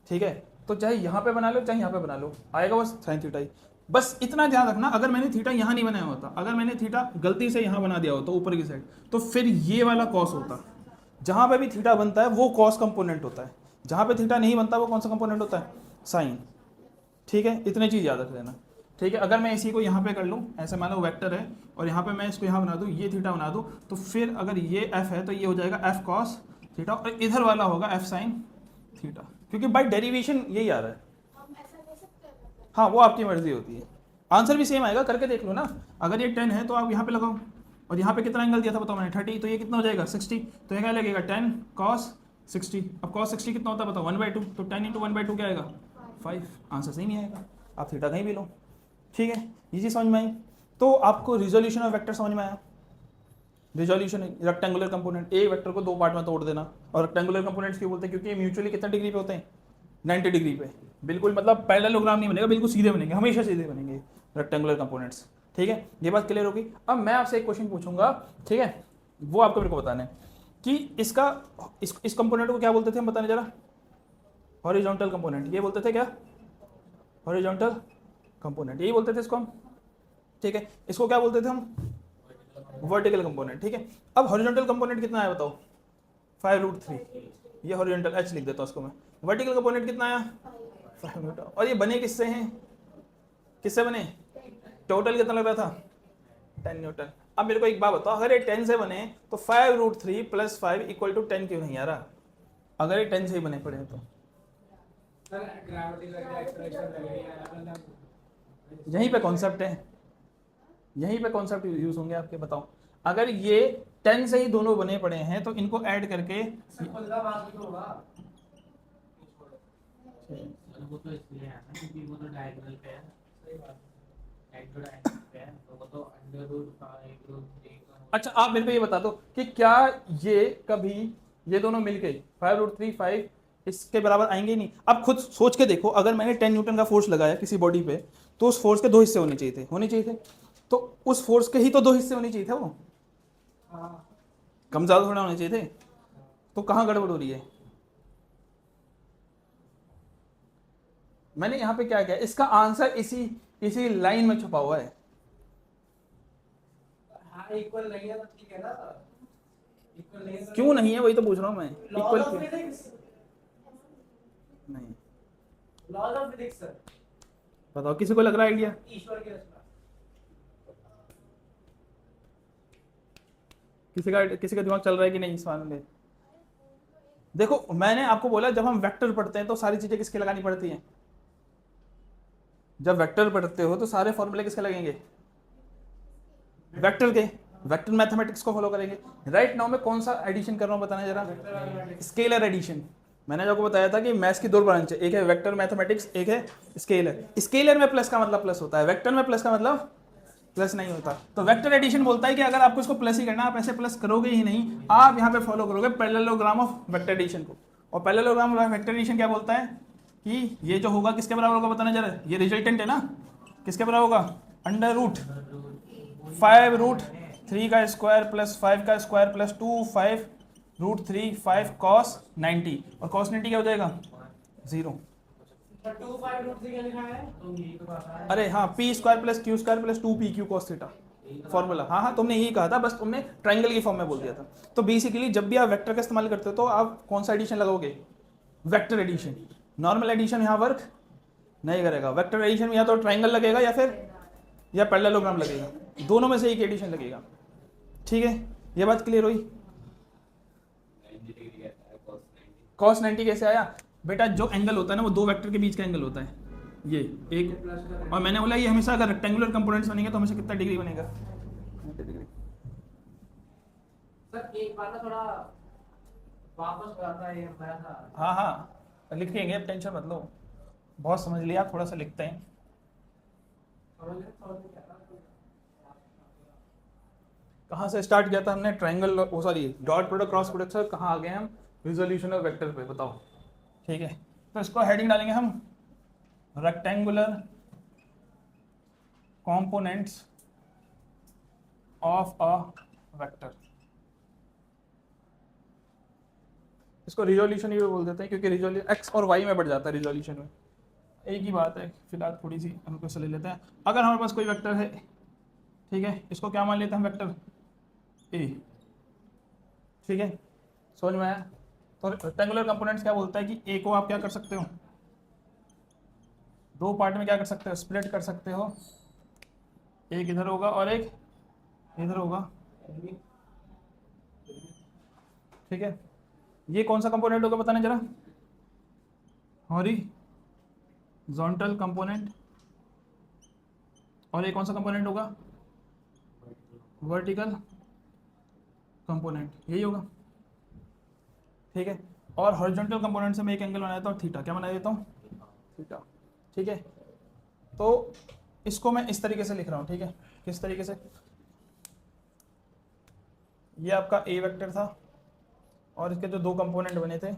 ठीक है। तो चाहे यहाँ पे बना लो चाहे यहाँ पे बना लो, आएगा बस साइन थीटा ही। बस इतना ध्यान रखना, अगर मैंने थीटा यहाँ नहीं बनाया होता, अगर मैंने थीटा गलती से यहाँ बना दिया होता ऊपर की साइड, तो फिर ये वाला कॉस होता। जहाँ पे भी थीटा बनता है वो कॉस कंपोनेंट होता है, जहाँ पे थीटा नहीं बनता वो कौन सा कंपोनेंट होता है, साइन, ठीक है। इतनी चीज़ याद रख लेना, ठीक है। अगर मैं इसी को यहाँ पे कर लूँ, ऐसे मान लो वेक्टर है और यहाँ पे मैं इसको यहाँ बना दूँ, ये थीटा बना दूँ, तो फिर अगर ये एफ है तो ये हो जाएगा एफ कॉस थीटा, और इधर वाला होगा एफ साइन थीटा, क्योंकि बाय डेरिवेशन यही आ रहा है। हम ऐसा ले सकते हैं मतलब? हाँ, वो आपकी मर्जी होती है, आंसर भी सेम आएगा, करके देख लो ना। अगर ये 10 है तो आप यहाँ पे लगाओ, और यहाँ पे कितना एंगल दिया था बताओ मैंने, 30, तो ये कितना हो जाएगा 60, तो ये क्या लगेगा 10 cos 60। अब cos 60 कितना होता है बताओ, 1/2, तो 10 × 1/2 क्या आएगा 5, आंसर सेम ही आएगा। आप थीटा कहीं भी लो, ठीक है। ये चीज़ समझ में आई। तो आपको रिजोल्यूशन ऑफ वेक्टर समझ में आया। रिजोल्यूशन रेक्टेंगुलर कंपोनेंट, एक वेक्टर को दो पार्ट में तोड़ देना, और रेक्टेंगुलर कंपोनेंट्स क्यों बोलते हैं, क्योंकि ये म्यूचुअली कितना डिग्री पे होते हैं, 90 डिग्री पे, बिल्कुल मतलब पैरेललोग्राम नहीं बनेगा, बिल्कुल सीधे बनेंगे, हमेशा सीधे बनेंगे रेक्टेंगुलर कंपोनेंट्स, ठीक है। ये बात क्लियर होगी। अब मैं आपसे एक क्वेश्चन पूछूंगा, ठीक है, वो आपको मेरे को बताना है कि इसका इस कंपोनेंट को क्या बोलते थे हम, बताने जरा। हॉरिजॉन्टल कंपोनेंट, ये बोलते थे क्या, हॉरिजॉन्टल कंपोनेंट यही बोलते थे इसको हम, ठीक है। इसको क्या बोलते थे हम, वर्टिकल कंपोनेंट, ठीक है। अब हॉरिजॉन्टल कंपोनेंट कितना आया बताओ, 5√3, ये हॉरिजॉन्टल एच लिख देता हूँ उसको मैं। वर्टिकल कंपोनेंट कितना आया 5 न्यूटन, और ये बने किससे हैं, किससे बने, टोटल कितना लग रहा था 10 न्यूटन। अब मेरे को एक बात बताओ, अगर ये 10 से बने तो 5√3 + 5 = 10 क्यों नहीं आ रहा, अगर ये 10 से ही बने पड़े हैं तो। सर ग्रेविटी का एक्सप्रेशन लग रही है अलग। यहीं पे कॉन्सेप्ट है, यहीं पे कॉन्सेप्ट यूज होंगे आपके, बताओ। अगर ये 10 से ही दोनों बने पड़े हैं तो इनको ऐड करके, खुला बात भी होगा। वो तो इसलिए है ना क्योंकि वो तो डायगोनल पे है। सही बात है, एक तो डायगोनल पे है तो वो तो √5√3 का। अच्छा आप मेरे को ये बता दो कि क्या ये कभी ये दोनों मिलके 5√3 5 इसके बराबर आएंगे ही नहीं। अब खुद सोच के देखो, अगर मैंने 10 न्यूटन का फोर्स लगाया किसी बॉडी पे, तो उस फोर्स के दो हिस्से होने चाहिए थे, होने चाहिए थे, तो उस फोर्स के ही तो दो हिस्से होने चाहिए थे, वो कम ज्यादा थोड़ा होने चाहिए थे। तो कहाँ गड़बड़ हो रही है, मैंने यहाँ पे क्या किया, इसका आंसर इसी लाइन में छुपा हुआ है। हाँ इक्वल नहीं है तो ठीक है ना सर, इक्वल नहीं है तो क्यों नहीं है, वही तो पूछ रहा हूँ मैं, लॉज इक्वल ऑफ क्यों फिजिक्स, नहीं, लॉज ऑफ फिजिक्स सर, बताओ किसी को लग रहा है आइडिया, ईश्वर की रचना। किसी का दिमाग चल रहा है कि नहीं इस सवाल में। देखो मैंने आपको बोला जब हम वेक्टर पढ़ते हैं तो सारी चीजें किसके लगानी पड़ती हैं, जब वेक्टर पढ़ते हो तो सारे फॉर्मूले किसके लगेंगे, वेक्टर के, वेक्टर मैथमेटिक्स को फॉलो करेंगे। राइट नाउ मैं कौन सा एडिशन कर रहा हूँ बताना जरा, स्केलर एडिशन। मैंने जो आपको बताया था कि मैथ्स की दो ब्रांच है, एक है वेक्टर मैथमेटिक्स, एक है स्केलर। स्केलर में प्लस का मतलब प्लस होता है, वेक्टर में प्लस का मतलब प्लस नहीं होता। तो वेक्टर एडिशन बोलता है कि अगर आपको इसको प्लस ही करना, आप ऐसे प्लस करोगे ही नहीं, आप यहाँ पे फॉलो करोगे पैरेललोग्राम ऑफ वेक्टर एडिशन को। और पैरेललोग्राम ऑफ वेक्टर एडिशन क्या बोलता है कि ये जो होगा किसके बराबर होगा बताना जरा, ये रिजल्टेंट है ना, किसके बराबर होगा, √5√3 का स्क्वायर प्लस 5 का स्क्वायर प्लस 2 5√3 5 cos 90, और cos 90 क्या हो जाएगा 0। 2/√3 क्या लिखा है, तो यही तो बात है। अरे हाँ, p² + q² + 2pq cos theta formula, हाँ हाँ तुमने यही कहा था, बस तुमने ट्रायंगल की फॉर्म में बोल दिया था। तो बेसिकली जब भी आप वेक्टर का इस्तेमाल करते हो तो आप कौन सा एडिशन लगाओगे, वेक्टर एडिशन। नॉर्मल एडिशन यहाँ वर्क नहीं करेगा, वेक्टर एडिशन में या तो ट्रायंगल लगेगा या पैरेललोग्राम लगेगा, दोनों में से एक एडिशन लगेगा, ठीक है। ये बात क्लियर हुई। cos 90 कैसे आया बेटा, जो एंगल होता है ना वो दो वेक्टर के बीच का एंगल होता है, ये एक, और मैंने बोला ये हमेशा अगर रेक्टेंगुलर कंपोनेंट्स बनेंगे तो हमेशा कितना डिग्री बनेगा 90 डिग्री। सर एक बार ना थोड़ा वापस हो जाता है, ये मैं था। हाँ हाँ लिखेंगे, अब टेंशन मत लो, बहुत समझ लिया, आप थोड़ा सा लिखते हैं, कहाँ से स्टार्ट किया था हमने? ट्रायंगल, वो sorry dot product cross product से कहाँ आ गए हम? रिजोल्यूशन ऑफ वेक्टर पे, बताओ। ठीक है, तो इसको हेडिंग डालेंगे हम rectangular components of a vector. इसको रिजोल्यूशन ही बोल देते हैं क्योंकि रिजोल्यूशन एक्स और वाई में बढ़ जाता है रिजोल्यूशन में, एक ही बात है। फिलहाल थोड़ी सी हम क्वेश्चन ले लेते हैं। अगर हमारे पास कोई वेक्टर है, ठीक है, इसको क्या मान लेते हैं हम? Vector A. ठीक है, समझ में आया? तो रेक्टेंगुलर कंपोनेंट्स क्या बोलता है कि ए को आप क्या कर सकते हो? दो पार्ट में क्या कर सकते हो? स्प्लिट कर सकते हो। एक इधर होगा और एक इधर होगा। ठीक है, ये कौन सा कंपोनेंट होगा बताना जरा? Horizontal component. और ये कौन सा कंपोनेंट होगा? वर्टिकल कंपोनेंट, यही होगा। ठीक है, और हॉरिजॉन्टल कंपोनेंट से मैं एक एंगल बना देता हूँ थीटा। क्या बना देता हूँ? थीटा। ठीक है, तो इसको मैं इस तरीके से लिख रहा हूँ। ठीक है, किस तरीके से? ये आपका ए वेक्टर था और इसके जो दो कंपोनेंट बने थे,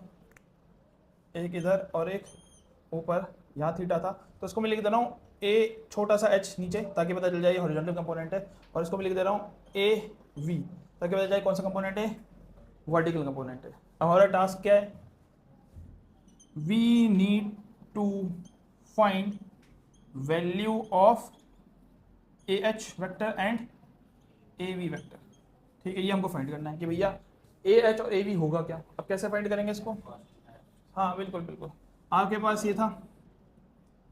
एक इधर और एक ऊपर, यहाँ थीटा था। तो इसको मैं लिख दे रहा हूँ ए छोटा सा एच नीचे, ताकि पता चल जाए ये हॉरिजॉन्टल कंपोनेंट है। और इसको मैं लिख दे रहा हूँ ए वी, ताकि पता चल जाए कौन सा कंपोनेंट है? वर्टिकल कंपोनेंट है। अब हमारा टास्क क्या है? We need to find value of A H vector and A V vector. ठीक है, ये हमको फाइंड करना है कि भैया ए एच और ए वी होगा क्या। अब कैसे फाइंड करेंगे इसको? हाँ बिल्कुल बिल्कुल, आपके पास ये था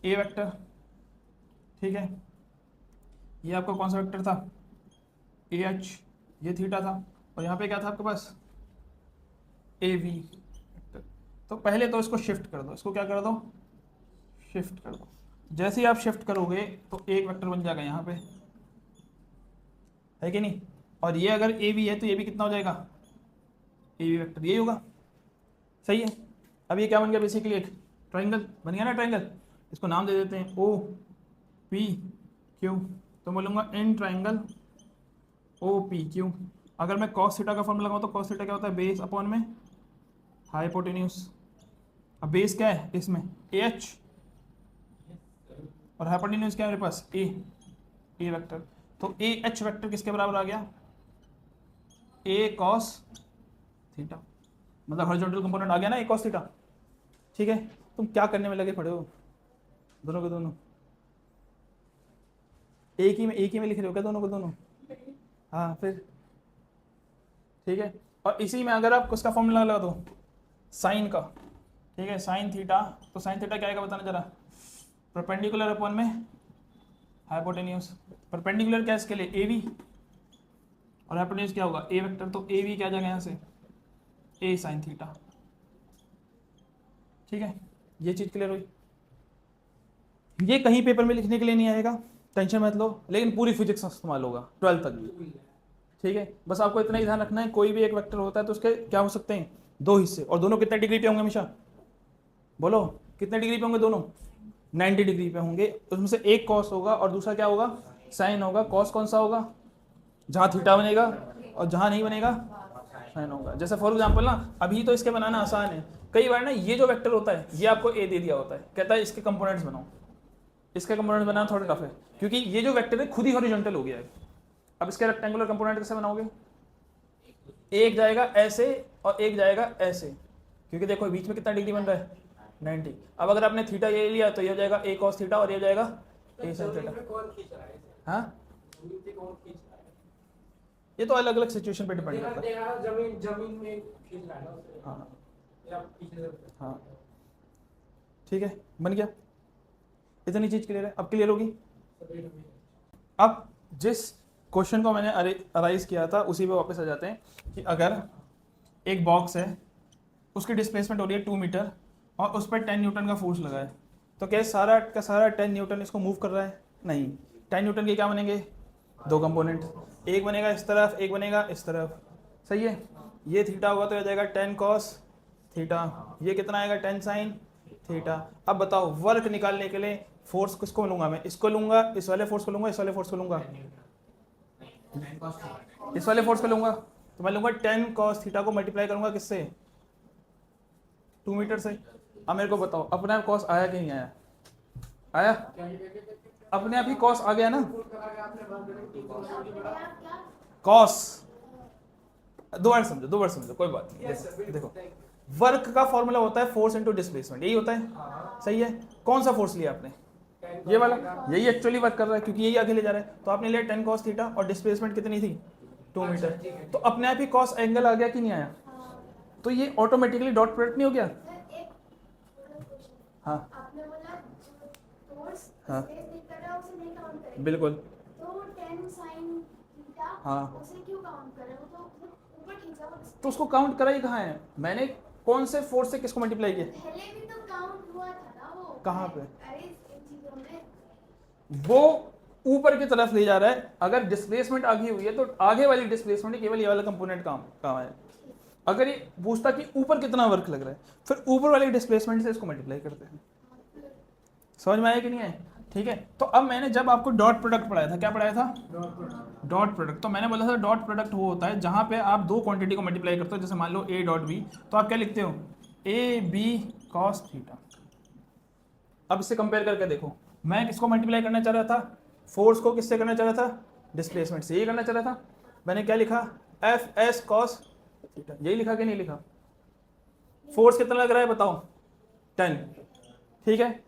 ए वेक्टर। ठीक है, ये आपका कौन सा वेक्टर था? ए एच, ये थीटा था, और यहाँ पे क्या था आपके पास? ए वी वेक्टर। तो पहले तो इसको शिफ्ट कर दो। इसको क्या कर दो? शिफ्ट कर दो। जैसे ही आप शिफ्ट करोगे तो एक वेक्टर बन जाएगा यहाँ पे, है कि नहीं? और ये अगर ए वी है तो ये भी कितना हो जाएगा? ए वी वेक्टर, यही होगा। सही है। अब ये क्या बन गया? बेसिकली एक ट्रायंगल बन गया ना। ट्रायंगल, इसको नाम दे देते हैं ओ पी क्यू। तो बोलूँगा in triangle O P Q. अगर मैं कॉस थीटा का फॉर्मूला लगाऊँ तो कॉस थीटा क्या होता है? बेस अपॉन में हाइपोटेन्यूज। अब बेस क्या है इसमें? ए एच, और हाइपोटेन्यूज क्या है मेरे पास? ए वेक्टर। तो ए एच वेक्टर किसके बराबर आ गया? ए कॉस थीटा। मतलब हॉरिजॉन्टल कंपोनेंट आ गया ना, ए कॉस थीटा। ठीक है, तुम क्या करने में लगे पड़े हो दोनों के दोनों? एक ही में लिख रहे हो क्या दोनों को दोनों? हाँ फिर ठीक है। और इसी में अगर आप उसका फॉर्मूला लगा दो साइन का, ठीक है, साइन थीटा, तो साइन थीटा क्या आएगा बताना जरा? परपेंडिकुलर अपॉन में हाइपोटेन्यूज। परपेंडिकुलर क्या है इसके लिए? ए वी, और हाइपोटेन्यूज क्या होगा? ए वेक्टर। तो ए वी क्या आ जाएगा यहाँ से? ए साइन थीटा। ठीक है, ये चीज क्लियर हुई। ये कहीं पेपर में लिखने के लिए नहीं आएगा, टेंशन मत लो, लेकिन पूरी फिजिक्स में इस्तेमाल होगा 12th तक भी। ठीक है, बस आपको इतना ही ध्यान रखना है, कोई भी एक वेक्टर होता है तो उसके क्या हो सकते हैं? दो हिस्से। और दोनों कितने डिग्री पे होंगे हमेशा? बोलो कितने डिग्री पे होंगे दोनों? 90 डिग्री पे होंगे। उसमें से एक कॉस होगा और दूसरा क्या होगा? साइन होगा। कॉस कौन सा होगा? जहाँ थीटा बनेगा, और जहाँ नहीं बनेगा साइन होगा। जैसे फॉर एग्जाम्पल ना, अभी तो इसके बनाना आसान है। कई बार ना ये जो वेक्टर होता है ये आपको ए दे दिया होता है, कहता है इसके कंपोनेंट्स बनाओ। इसके कंपोनेंट्स बनाना थोड़ा टफ है क्योंकि ये जो वेक्टर है खुद ही हॉरिजॉन्टल हो गया है। अब इसके रेक्टेंगुलर कंपोनेंट कैसे बनाओगे? एक जाएगा ऐसे और एक जाएगा ऐसे, क्योंकि देखो बीच में कितना डिग्री बन रहा है? 90। अब अगर आपने थीटा ये लिया तो ये हो जाएगा ए कॉस थीटा और ये हो जाएगा ए साइन थीटा। हाँ, ये तो अलग अलग सिचुएशन पे डिपेंड करता है। जमीन में खींच रहा है ना उसे। हाँ या पीछे से। हाँ, ठीक है, बन गया। इतनी चीज क्लियर है? अब क्लियर होगी। अब जिस क्वेश्चन को मैंने अराइज किया था उसी पे वापस आ जाते हैं कि अगर एक बॉक्स है, उसकी डिस्प्लेसमेंट हो रही है 2 मीटर और उस पर 10 न्यूटन का फोर्स लगा है, तो क्या सारा का सारा 10 न्यूटन इसको मूव कर रहा है? नहीं। 10 न्यूटन के क्या बनेंगे? दो कंपोनेंट, एक बनेगा इस तरफ, एक बनेगा इस तरफ। सही है, ये थीटा होगा तो आ जाएगा 10 कॉस थीटा, ये कितना आएगा? 10 साइन थीटा। अब बताओ वर्क निकालने के लिए फोर्स किसको लूंगा मैं, इसको लूंगा, इस वाले फोर्स को लूंगा, इस वाले फोर्स को लूंगा, इस वाले फोर्स को लूंगा, तो मैं लूंगा 10 cos थीटा को मल्टीप्लाई करूंगा किससे, 2 मीटर से। अब मेरे को बताओ अपने आप कॉस आया कि नहीं आया, आया अपने आप ही कॉस आ गया ना, कॉस, दो बार समझो कोई बात नहीं। देखो वर्क का फॉर्मूला होता है फोर्स इनटू डिस्प्लेसमेंट, यही होता है, सही है। कौन सा फोर्स लिया आपने, ये वाला, यही एक्चुअली वर्क कर रहा है क्योंकि यही आगे ले जा रहा है। तो आपने लिया 10 cos थीटा और डिस्प्लेसमेंट कितनी थी, 2 मीटर, तो अपने आप ही कॉस एंगल आ गया कि नहीं आया, तो ये ऑटोमेटिकली डॉट प्रोडक्ट नहीं हो गया। हाँ आपने बोला फोर्स हाँ स्पेस दिख रहा है उसे नहीं काउंट करेंगे, बिल्कुल, तो 10 sin थीटा हाँ। उसे क्यों काउंट करें, वो तो ऊपर खींचा हुआ तो उसको काउंट करा ही कहाँ है, मैंने कौन से फोर्स से किसको मल्टीप्लाई किया, पहले भी तो काउंट हुआ था ना वो, कहाँ पे, अरे इन चीजों में वो ऊपर की तरफ ले जा रहा है। अगर डिस्प्लेसमेंट आगे हुई है तो आगे वाली डिस्प्लेसमेंट केवल ये वाला कंपोनेंट काम है। अगर ये पूछता कि ऊपर कितना वर्क लग रहा है, फिर ऊपर वाले डिस्प्लेसमेंट से इसको मल्टीप्लाई करते हैं। समझ में आया कि नहीं आया, ठीक है। तो अब मैंने जब आपको डॉट प्रोडक्ट पढ़ाया था, क्या पढ़ाया था, डॉट प्रोडक्ट, तो मैंने बोला था डॉट प्रोडक्ट वो होता है जहां पे आप दो क्वांटिटी को मल्टीप्लाई करते हो, जैसे मान लो ए डॉट बी, तो आप क्या लिखते हो, ए बी कॉस थीटा। अब इससे कंपेयर करके देखो, मैं किसको मल्टीप्लाई करना चाह रहा था, फोर्स को किससे करना चाह रहा था, डिस्प्लेसमेंट से, यही करना चाह रहा था। मैंने क्या लिखा, एफ एस कॉस थीटा, यही लिखा कि नहीं लिखा। फोर्स कितना लग रहा है बताओ, 10, ठीक है।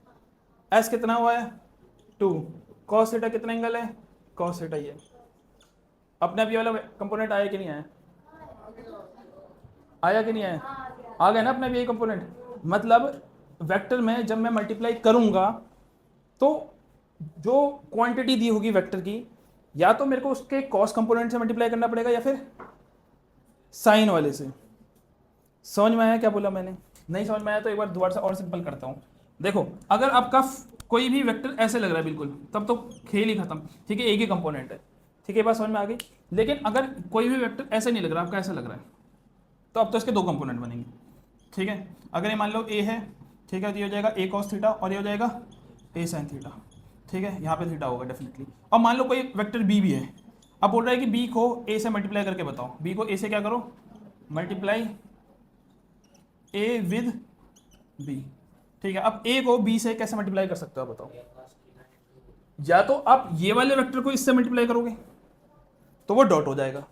एस कितना हुआ है, 2, कॉस थीटा कितना एंगल है, कॉस थीटा ये। अपने आप ये वाला कंपोनेंट आया कि नहीं आया, आया कि नहीं आया, आ गया ना अपने आप ये कंपोनेंट। मतलब वेक्टर में जब मैं मल्टीप्लाई करूंगा तो जो क्वांटिटी दी होगी वेक्टर की, या तो मेरे को उसके कॉस कंपोनेंट से मल्टीप्लाई करना पड़ेगा या फिर साइन वाले से। समझ में आया क्या बोला मैंने, नहीं समझ में आया तो एक बार दोबारा से और सिंपल करता हूँ। देखो अगर आपका कोई भी वेक्टर ऐसे लग रहा है बिल्कुल, तब तो खेल ही खत्म, ठीक है, एक ही कंपोनेंट है, ठीक है, बात समझ में आ गई। लेकिन अगर कोई भी वेक्टर ऐसे नहीं लग रहा, आपका ऐसा लग रहा है, तो अब तो इसके दो कंपोनेंट बनेंगे, ठीक है। अगर ये मान लो ए है, ठीक है, तो ये हो जाएगा ए कॉस थीटा और ये हो जाएगा ए साइन थीटा, ठीक है, यहाँ पे थीटा होगा डेफिनेटली। अब मान लो कोई वेक्टर बी भी है, अब बोल रहा है कि बी को ए से मल्टीप्लाई करके बताओ, बी को ए से क्या करो, मल्टीप्लाई ए विद बी, ठीक है। अब ए को बी से कैसे मल्टीप्लाई कर सकते हो आप बताओ, या तो आप ये वाले वेक्टर को इससे मल्टीप्लाई करोगे तो वो डॉट हो जाएगा,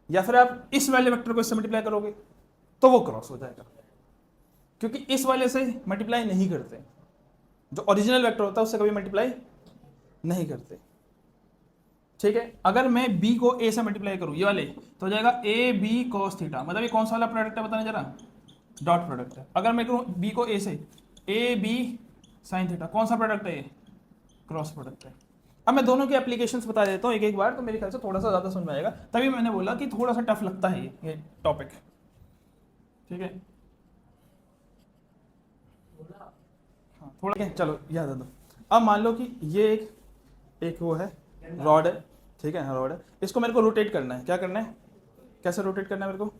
या फिर आप इस वाले वेक्टर को इससे मल्टीप्लाई करोगे तो वो क्रॉस हो जाएगा, क्योंकि इस वाले से मल्टीप्लाई नहीं करते, जो ओरिजिनल वेक्टर होता है उससे कभी मल्टीप्लाई नहीं करते, ठीक है। अगर मैं b को a से मल्टीप्लाई करूं ये वाले, तो हो जाएगा ए बी कॉस थीटा, मतलब ये कौन सा वाला प्रोडक्ट है बताना जरा, डॉट प्रोडक्ट है। अगर मैं करूं b को a से, ए बी साइन थीटा, कौन सा प्रोडक्ट है ये, क्रॉस प्रोडक्ट है। अब मैं दोनों के एप्लीकेशंस बता देता हूँ एक एक बार, तो मेरे ख्याल से थोड़ा सा ज़्यादा समझ में आएगा, तभी मैंने बोला कि थोड़ा सा टफ लगता है ये टॉपिक, ठीक है। हाँ थोड़ा, चलो याद दो। अब मान लो कि ये एक वो है रॉड है, ठीक है, रॉड है, इसको मेरे को रोटेट करना है, क्या करना है, कैसे रोटेट करना है मेरे को,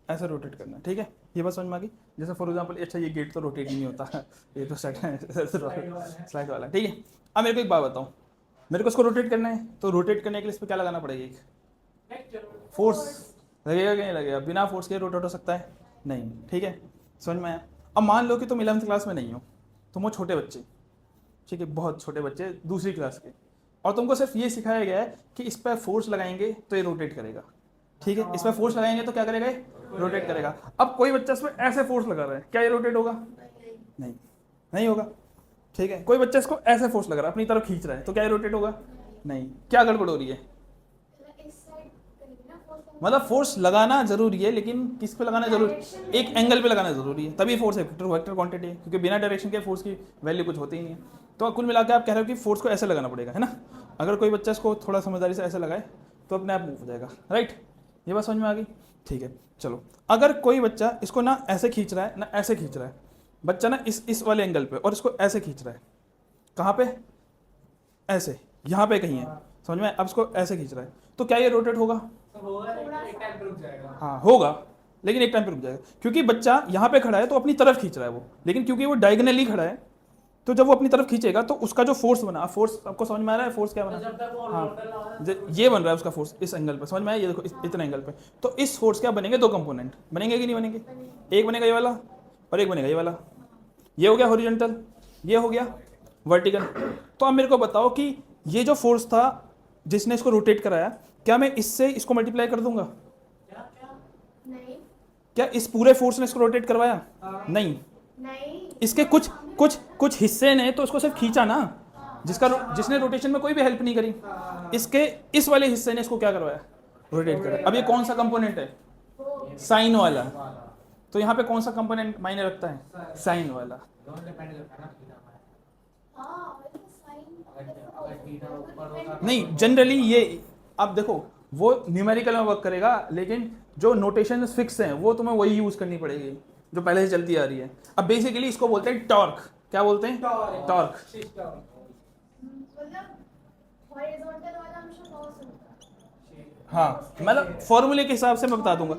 ऐसे रोटेट करना है, ठीक है। ये बस समझ में आ गई। जैसे फॉर एग्जांपल, अच्छा ये गेट तो रोटेट नहीं होता ये तो स्लाइड वाला, ठीक है। अब मेरे को एक बात बताओ, मेरे को इसको रोटेट करना है, तो रोटेट करने के लिए इस पर क्या लगाना पड़ेगा, एक फोर्स लगेगा कि नहीं लगेगा, बिना फोर्स के रोटेट हो सकता है नहीं, ठीक है, समझ में आया। अब मान लो कि तुम 11th क्लास में नहीं हो, तुम हो छोटे बच्चे, ठीक है, बहुत छोटे बच्चे, दूसरी क्लास के, और तुमको सिर्फ ये सिखाया गया है कि इस पर फोर्स लगाएंगे तो ये रोटेट करेगा, ठीक है, इस पर फोर्स लगाएंगे तो क्या करेगा, रोटेट करेगा। अब कोई बच्चा इसमें ऐसे फोर्स लगा रहा है, क्या ये रोटेट होगा, नहीं होगा, ठीक है। कोई बच्चा इसको ऐसे फोर्स लगा रहा है, अपनी तरफ खींच रहा है, तो क्या ये रोटेट होगा, नहीं। क्या गड़बड़ हो रही है, मतलब फोर्स लगाना जरूरी है, लेकिन किस पे लगाना जरूरी, एक एंगल पे लगाना जरूरी है, तभी फोर्स है, वेक्टर क्वांटिटी है, क्योंकि बिना डायरेक्शन के फोर्स की वैल्यू कुछ होती ही नहीं है। तो कुल मिलाकर आप कह रहे हो कि फोर्स को ऐसे लगाना पड़ेगा, है ना। अगर कोई बच्चा इसको थोड़ा समझदारी से ऐसे लगाए तो अपने आप मूव हो जाएगा, राइट, ये बात समझ में आ गई, ठीक है। चलो अगर कोई बच्चा इसको ना ऐसे खींच रहा है ना ऐसे खींच रहा है, बच्चा ना इस वाले एंगल पे, और इसको ऐसे खींच रहा है, कहाँ पे, ऐसे, यहाँ पे कहीं है, समझ में। अब इसको ऐसे खींच रहा है, तो क्या ये रोटेट होगा, हाँ होगा, लेकिन एक टाइम पे रुक जाएगा, क्योंकि बच्चा यहाँ पे खड़ा है तो अपनी तरफ खींच रहा है वो, लेकिन क्योंकि वो डायगनली खड़ा है तो जब वो अपनी तरफ खींचेगा तो उसका जो फोर्स बना, फोर्स आपको समझ में आ रहा है फोर्स क्या बना? जब तक वो हाँ लोडर वाला ये बन रहा है उसका फोर्स इस एंगल पर, समझ में आया? ये देखो इतना एंगल पे, तो इस फोर्स क्या बनेंगे? दो कंपोनेंट बनेंगे कि नहीं बनेंगे? एक बनेगा ये वाला और एक बनेगा ये वाला। ये हो गया हॉरिजॉन्टल, ये हो गया वर्टिकल। तो अब मेरे को बताओ कि ये जो फोर्स था जिसने इसको रोटेट कराया, क्या मैं इससे इसको मल्टीप्लाई कर दूंगा? क्या क्या नहीं क्या इस पूरे फोर्स ने इसको रोटेट करवाया? नहीं, नहीं इसके कुछ हिस्से ने तो इसको सिर्फ खींचा ना, जिसने रोटेशन में कोई भी हेल्प नहीं करी। इसके इस वाले हिस्से ने इसको क्या करवाया? रोटेट कराया। अब ये कौन सा कंपोनेंट है? साइन वाला। तो यहाँ पे कौन सा कंपोनेंट मायने रखता है? साइन वाला। दोनों डिपेंड करता है ना थीटा में। हाँ वही तो साइन अगर थीटा ऊपर होता नहीं, जनरली ये आप देखो वो न्यूमेरिकल में वर्क करेगा, लेकिन जो नोटेशन फिक्स हैं वो तुम्हें वही यूज करनी पड़ेगी जो पहले से चलती आ रही है। अब बेसिकली इसको बोलते हैं टॉर्क। क्या बोलते हैं? टॉर्क। मतलब हॉरिजॉन्टल वाला हमेशा cos होता है। हाँ मतलब फॉर्मूले के हिसाब से मैं बता दूंगा,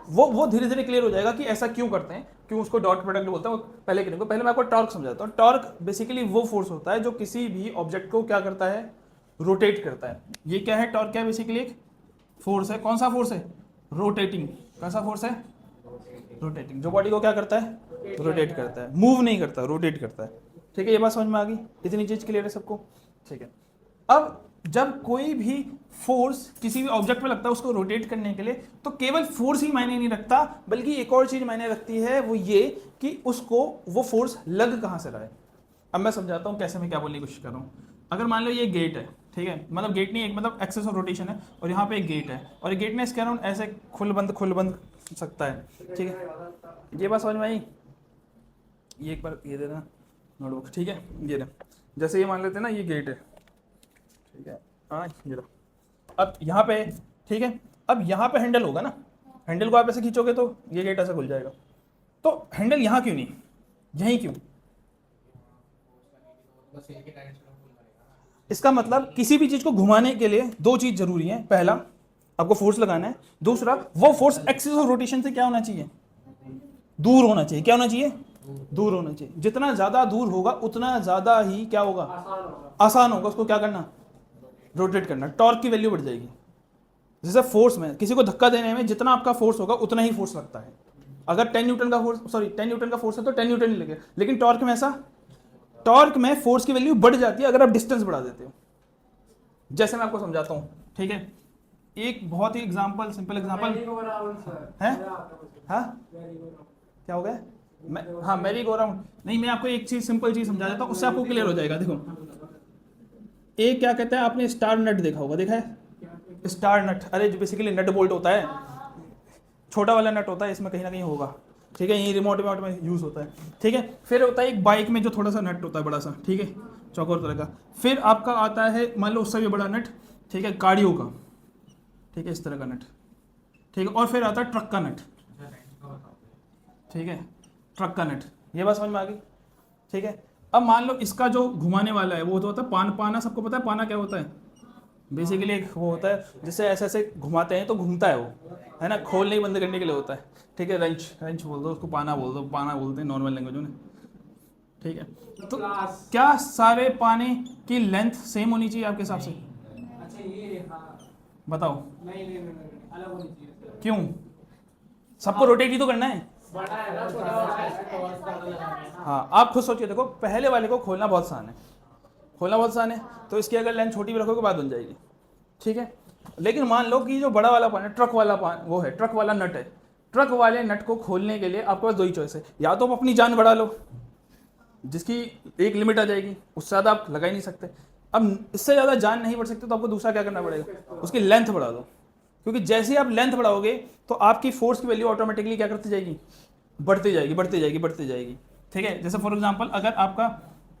वो धीरे धीरे क्लियर हो जाएगा कि ऐसा क्यों करते हैं, क्यों उसको डॉट प्रोडक्ट बोलते हैं। वो पहले करेंगे, पहले मैं आपको टॉर्क समझाता हूँ। टॉर्क बेसिकली वो फोर्स होता है जो किसी भी ऑब्जेक्ट को क्या करता है? रोटेट करता है। ये क्या है? टॉर्क क्या है? बेसिकली एक फोर्स है। कौन सा फोर्स है? रोटेटिंग। कौन सा फोर्स है? रोटेटिंग। जो बॉडी को क्या करता है? रोटेट करता है, मूव नहीं करता, रोटेट करता है। ठीक है, ये बात समझ में आ गई? इतनी चीज क्लियर है सबको? ठीक है। अब जब कोई भी फोर्स किसी भी ऑब्जेक्ट पे लगता है उसको रोटेट करने के लिए, तो केवल फोर्स ही मायने नहीं रखता, बल्कि एक और चीज मायने रखती है, वो ये कि उसको वो फोर्स लग कहाँ से रहा है। अब मैं समझाता हूँ कैसे, मैं क्या बोलने की कोशिश कर रहा हूँ। अगर मान लो ये गेट है, ठीक है, मतलब गेट नहीं, एक मतलब एक्सेस ऑफ रोटेशन है, और यहाँ पे एक गेट है, और ये गेट ने इसके अराउंड ऐसे खुल बंद सकता है। ठीक है, ये बात समझ में आई? ये एक बार ये देना नोटबुक। ठीक है, ये रहा। जैसे ये मान लेते हैं ना, ये गेट है, ठीक है, हाँ ये रहा। अब यहाँ पे, ठीक है, अब यहाँ पे हैंडल होगा ना, हैंडल को आप ऐसे खींचोगे तो ये गेट ऐसे खुल जाएगा। तो हैंडल यहाँ क्यों नहीं, यहीं क्यों? बस एक ही डायरेक्शन में पुल करेगा ना। इसका मतलब किसी भी चीज को घुमाने के लिए दो चीज जरूरी है। पहला, आपको फोर्स लगाना है। दूसरा, वो फोर्स एक्सिस ऑफ रोटेशन से क्या होना चाहिए? दूर होना चाहिए। क्या होना चाहिए? दूर होना चाहिए। जितना ज्यादा दूर होगा उतना ज्यादा ही क्या होगा? आसान होगा उसको क्या करना? रोटेट करना। टॉर्क की वैल्यू बढ़ जाएगी। जैसे फोर्स में, किसी को धक्का देने में जितना आपका फोर्स होगा उतना ही फोर्स लगता है। अगर 10 न्यूटन का फोर्स, सॉरी 10 न्यूटन का फोर्स है तो 10 न्यूटन ही लगेगा। लेकिन टॉर्क में ऐसा, टॉर्क में फोर्स की वैल्यू बढ़ जाती है अगर आप डिस्टेंस बढ़ा देते हो। जैसे मैं आपको समझाता हूँ, ठीक है, एक बहुत ही एग्जांपल, सिंपल एग्जांपल है। हाँ क्या हो गया? हाँ मैरी गो राउंड नहीं, मैं आपको एक चीज, सिंपल चीज समझा देता हूँ, उससे आपको क्लियर हो जाएगा। देखो, एक क्या कहता है, आपने स्टार नट देखा होगा, देखा है? स्टार नट, अरे जो बेसिकली नट बोल्ट होता है, छोटा वाला नट होता है, इसमें कहीं ना कहीं होगा। ठीक है, यही रिमोट में यूज होता है। ठीक है, फिर होता है एक बाइक में जो थोड़ा सा नट होता है बड़ा सा, ठीक है, चौकोर तरह का। फिर आपका आता है, मान लो उससे भी बड़ा नट, ठीक है, गाड़ियों का, ठीक है, इस तरह का नट, ठीक है। और फिर आता है ट्रक का नट, ठीक है, ट्रक का नट। ये बात समझ में आ गई? ठीक है। अब मान लो इसका जो घुमाने वाला है वो तो होता है पाना। सबको पता है पाना क्या होता है? बेसिकली एक वो होता है जिससे ऐसे ऐसे घुमाते हैं तो घूमता है वो, है ना, खोलने बंद करने के लिए होता है। ठीक है, रंच बोल दो उसको, पाना बोल दो, पाना बोलते हैं नॉर्मल लैंग्वेज में। ठीक है, तो क्या सारे पाने की लेंथ सेम होनी चाहिए आपके हिसाब से? अच्छा ये, हाँ बताओ नहीं अलग होनी चाहिए। क्यों? सबको रोटेट ही तो करना है। बड़ा है ना, छोटा वाला है, तो और ज्यादा लगाना है। हाँ, आप खुद सोचिए, देखो पहले वाले को खोलना बहुत आसान है, खोलना बहुत आसान है, तो इसकी अगर लेंथ छोटी भी रखोगे बात बन जाएगी। ठीक है, लेकिन मान लो कि जो बड़ा वाला पान है, ट्रक वाला पान, वो है ट्रक वाला नट है। ट्रक वाले नट को खोलने के लिए आपके पास दो ही चॉइस है, या तो आप अपनी जान बढ़ा लो, जिसकी एक लिमिट आ जाएगी, उससे ज़्यादा आप लगा ही नहीं सकते। अब इससे ज़्यादा जान नहीं बढ़ सकते तो आपको दूसरा क्या करना पड़ेगा, उसकी लेंथ बढ़ा दो, क्योंकि जैसे ही आप लेंथ बढ़ाओगे तो आपकी फोर्स की वैल्यू ऑटोमेटिकली क्या करती जाएगी? बढ़ती जाएगी, बढ़ती जाएगी, बढ़ती जाएगी। ठीक है, जैसे फॉर एग्जांपल अगर आपका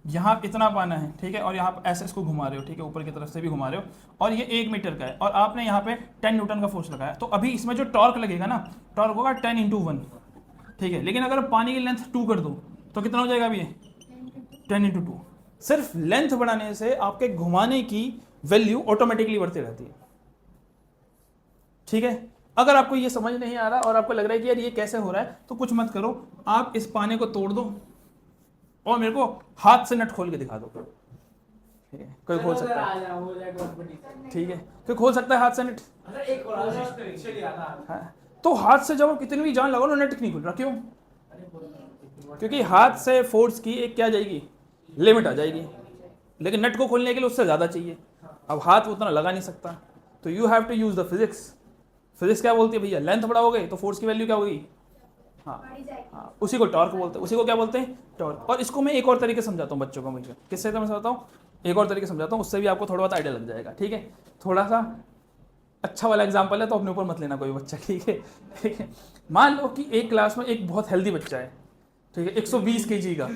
यहाँ इतना पाना है, ठीक है, और यहाँ पर ऐसे इसको घुमा रहे हो, ठीक है, ऊपर की तरफ से भी घुमा रहे हो, और ये 1 मीटर का है, और आपने यहाँ पे 10 न्यूटन का फोर्स लगाया, तो अभी इसमें जो टॉर्क लगेगा ना, टॉर्क होगा 10 × 1। ठीक है, लेकिन अगर पानी की लेंथ 2 कर दो तो कितना हो जाएगा? अभी ये 10 × 2। सिर्फ लेंथ बढ़ाने से आपके घुमाने की वैल्यू ऑटोमेटिकली बढ़ती रहती है। ठीक है, अगर आपको ये समझ नहीं आ रहा और आपको लग रहा है कि यार ये कैसे हो रहा है, तो कुछ मत करो, आप इस पाने को तोड़ दो, और मेरे को हाथ से नट खोल के दिखा दो, ठीक है, कोई खोल सकता है, आ जाओ, हो जाए कंपटीशन। ठीक है, कोई खोल सकता है हाथ से नट? अच्छा एक और चलिए आता। हाँ, तो हाथ से जब कितनी भी जान लगाओ ना, नट नहीं खुल रहा, क्यों? क्योंकि हाथ से फोर्स की एक क्या जाएगी, लिमिट आ जाएगी, लेकिन नट को खोलने के लिए उससे ज़्यादा चाहिए। अब हाथ उतना लगा नहीं सकता, तो you have to use the physics. Physics क्या बोलती है भैया, लेंथ बड़ा हो गई तो फोर्स की वैल्यू क्या होगी? हाँ हाँ, उसी को टॉर्क बोलते हैं, उसी को क्या बोलते हैं, टॉर्क। और इसको मैं एक और तरीके समझाता हूँ बच्चों को, मुझे किससे मैं समझाता हूँ, एक और तरीके समझाता हूँ, उससे भी आपको थोड़ा बहुत आइडिया लग जाएगा, ठीक है। थोड़ा सा अच्छा वाला एग्जाम्पल है तो अपने ऊपर मत लेना कोई बच्चा, ठीक है, ठीक है। मान लो कि एक क्लास में एक बहुत हेल्दी बच्चा है, ठीक है, 120 kg का,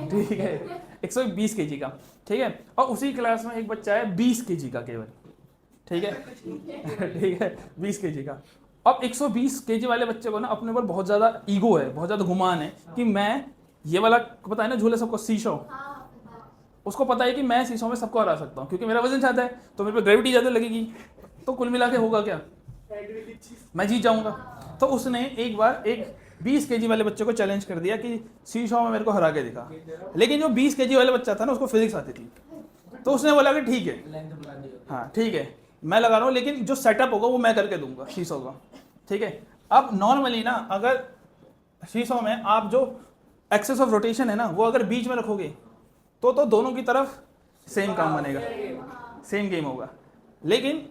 ठीक है, 120 kg का, ठीक है, और उसी क्लास में एक बच्चा है 20 kg का केवल, ठीक है, ठीक है, 20 kg का। अब 120 kg वाले बच्चे को ना अपने ऊपर बहुत ज़्यादा ईगो है, बहुत ज़्यादा गुमान है कि मैं ये वाला, पता है ना झूले सबको, शीशो, उसको पता है कि मैं शीशों में सबको हरा सकता हूँ क्योंकि मेरा वजन ज़्यादा है, तो मेरे पे ग्रेविटी ज़्यादा लगेगी, तो कुल मिला के होगा क्या, मैं जीत जाऊँगा। तो उसने एक बार एक 20 kg वाले बच्चे को चैलेंज कर दिया कि शीशों में मेरे को हरा के दिखा, लेकिन जो 20 kg वाला बच्चा था ना उसको फिजिक्स आती थी, तो उसने बोला कि ठीक है, हाँ ठीक है, मैं लगा रहा हूँ, लेकिन जो सेटअप होगा वो मैं करके दूंगा शीशों का, ठीक है। अब नॉर्मली ना अगर शीशों में आप जो एक्सेस ऑफ रोटेशन है ना वो अगर बीच में रखोगे तो दोनों की तरफ सेम काम बनेगा, सेम गेम होगा। लेकिन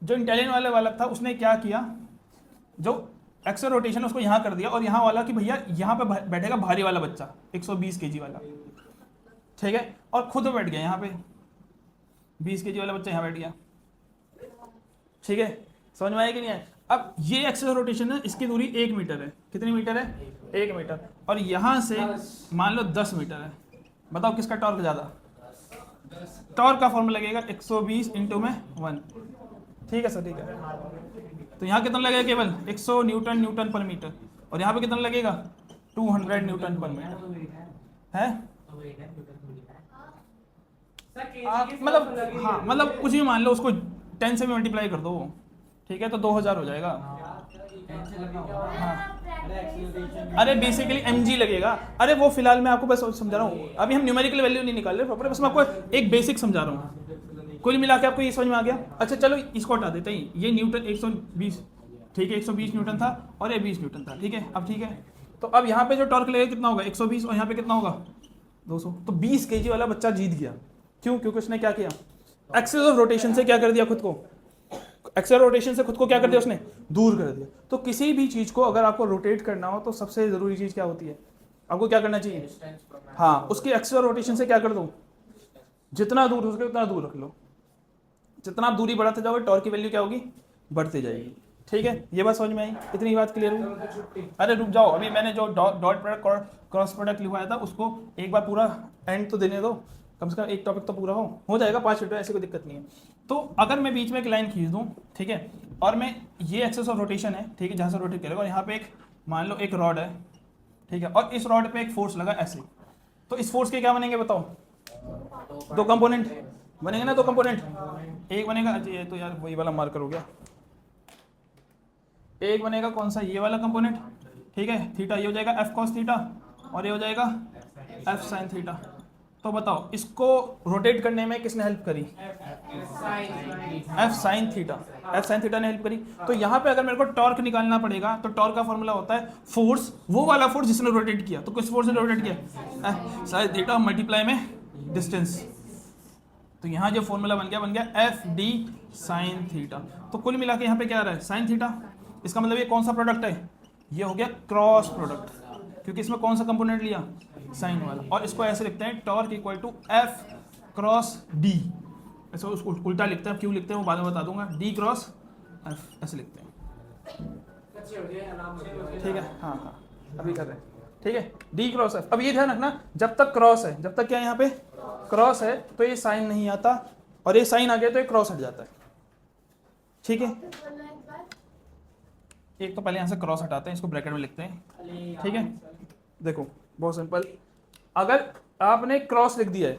जो इंटेलिजेंट वाले वाला था उसने क्या किया, जो एक्सेस रोटेशन उसको यहाँ कर दिया और यहाँ वाला कि भैया यहाँ पे बैठेगा भारी वाला बच्चा 120 kg वाला, ठीक है, और खुद बैठ गया यहाँ पे 20 kg वाला बच्चा यहाँ बैठ गया, ठीक है, समझ में आया कि नहीं आया? अब ये एक्सेस रोटेशन है, इसकी दूरी 1 मीटर है, कितनी मीटर है, 1 मीटर, और यहाँ से मान लो 10 मीटर है, बताओ किसका टॉर्क ज़्यादा? टॉर्क का फॉर्मूला लगेगा 120 इंटू में 1, ठीक है सर, ठीक है। तो यहाँ कितना लगेगा, केवल 100 न्यूटन पर मीटर, और यहाँ पे कितना लगेगा 200 न्यूटन पर मीटर है। आप मतलब हाँ, मतलब कुछ भी मान लो, उसको 10 से भी मल्टीप्लाई कर दो, ठीक है, तो 2000 हो जाएगा। हाँ, अरे बेसिकली mg लगेगा, अरे वो फिलहाल मैं आपको बस समझा रहा हूँ, अभी हम न्यूमेरिकल वैल्यू नहीं निकाल रहे प्रॉपर, बस मैं आपको एक बेसिक समझा रहा हूँ, कुल मिला के आपको ये समझ में आ गया। अच्छा चलो इसको हटा देते हैं, ये न्यूटन 120, ठीक है, 120 न्यूटन था और ये 20 न्यूटन था, ठीक है, अब ठीक है, तो अब यहाँ पे जो टॉर्क लगेगा कितना होगा 120, और यहाँ पे कितना होगा 200, तो 20 kg वाला बच्चा जीत गया। क्यों? क्योंकि उसने क्या किया, एक्सेस ऑफ रोटेशन से क्या कर दिया खुद को, एक्सेल रोटेशन से खुद को क्या कर दिया उसने, दूर कर दिया। तो किसी भी चीज़ को अगर आपको रोटेट करना हो तो सबसे ज़रूरी चीज़ क्या होती है, आपको क्या करना चाहिए, हाँ, उसकी एक्सेल रोटेशन से क्या कर दो, जितना दूर हो सके उतना दूर रख लो, जितना आप दूरी बढ़ाते जाओगे टॉर्क की वैल्यू क्या होगी, बढ़ती जाएगी, ठीक है। ये बात समझ में आई, इतनी बात क्लियर हुई? अरे रुक जाओ, अभी मैंने जो डॉट प्रोडक्ट क्रॉस प्रोडक्ट लिखवाया था उसको एक बार पूरा एंड तो देने दो, कम से कम एक टॉपिक तो पूरा हो जाएगा, 5 मिनट में, ऐसी कोई दिक्कत नहीं है। तो अगर मैं बीच में एक लाइन खींच दूँ, ठीक है, और मैं ये एक्सेस ऑफ रोटेशन है, ठीक है, जहाँ से रोटेट करेगा, और यहाँ पे एक मान लो एक रॉड है, ठीक है, और इस रॉड पे एक फोर्स लगा ऐसे, तो इस फोर्स के क्या बनेंगे बताओ, 2 कंपोनेंट बनेंगे ना, 2 कंपोनेंट, एक बनेगा, ये तो यार वही वाला मार्कर हो गया, एक बनेगा कौन सा, ये वाला कंपोनेंट, ठीक है, थीटा, ये हो जाएगा एफ कॉस थीटा, और ये हो जाएगा एफ साइन थीटा। तो बताओ इसको रोटेट करने में किसने हेल्प करी, F sine theta, F sine theta ने हेल्प करी। तो यहाँ पे अगर मेरे को टॉर्क निकालना पड़ेगा तो टॉर्क का फॉर्मूला होता है फोर्स, वो वाला फोर्स जिसने रोटेट किया, तो किस फोर्स ने रोटेट किया, एफ साइन थीटा मल्टीप्लाई में डिस्टेंस, तो यहाँ जो फॉर्मूला बन गया एफ डी साइन थीटा। तो कुल मिला के यहाँ पे क्या आ रहा है, साइन थीटा, इसका मतलब ये कौन सा प्रोडक्ट है, ये हो गया क्रॉस प्रोडक्ट, क्योंकि इसमें कौन सा कंपोनेंट लिया, साइन वाला, और इसको ऐसे लिखते हैं torque equal to F cross D, ऐसे उसको उल्टा लिखते हैं, क्यों लिखते हैं वो बाद में बता दूंगा, डी क्रॉस एफ ऐसे लिखते हैं, ठीक है, हाँ हाँ अभी कर रहे हैं, ठीक है, डी क्रॉस एफ। अब ये ध्यान रखना, जब तक क्रॉस है, जब तक क्या यहाँ पे क्रॉस है तो ये साइन नहीं आता, और ये साइन आ गया तो ये क्रॉस हट जाता है, ठीक है। एक तो पहले यहाँ से क्रॉस हटाते हैं, इसको ब्रैकेट में लिखते हैं, ठीक है। देखो बहुत सिंपल, अगर आपने क्रॉस लिख दिया है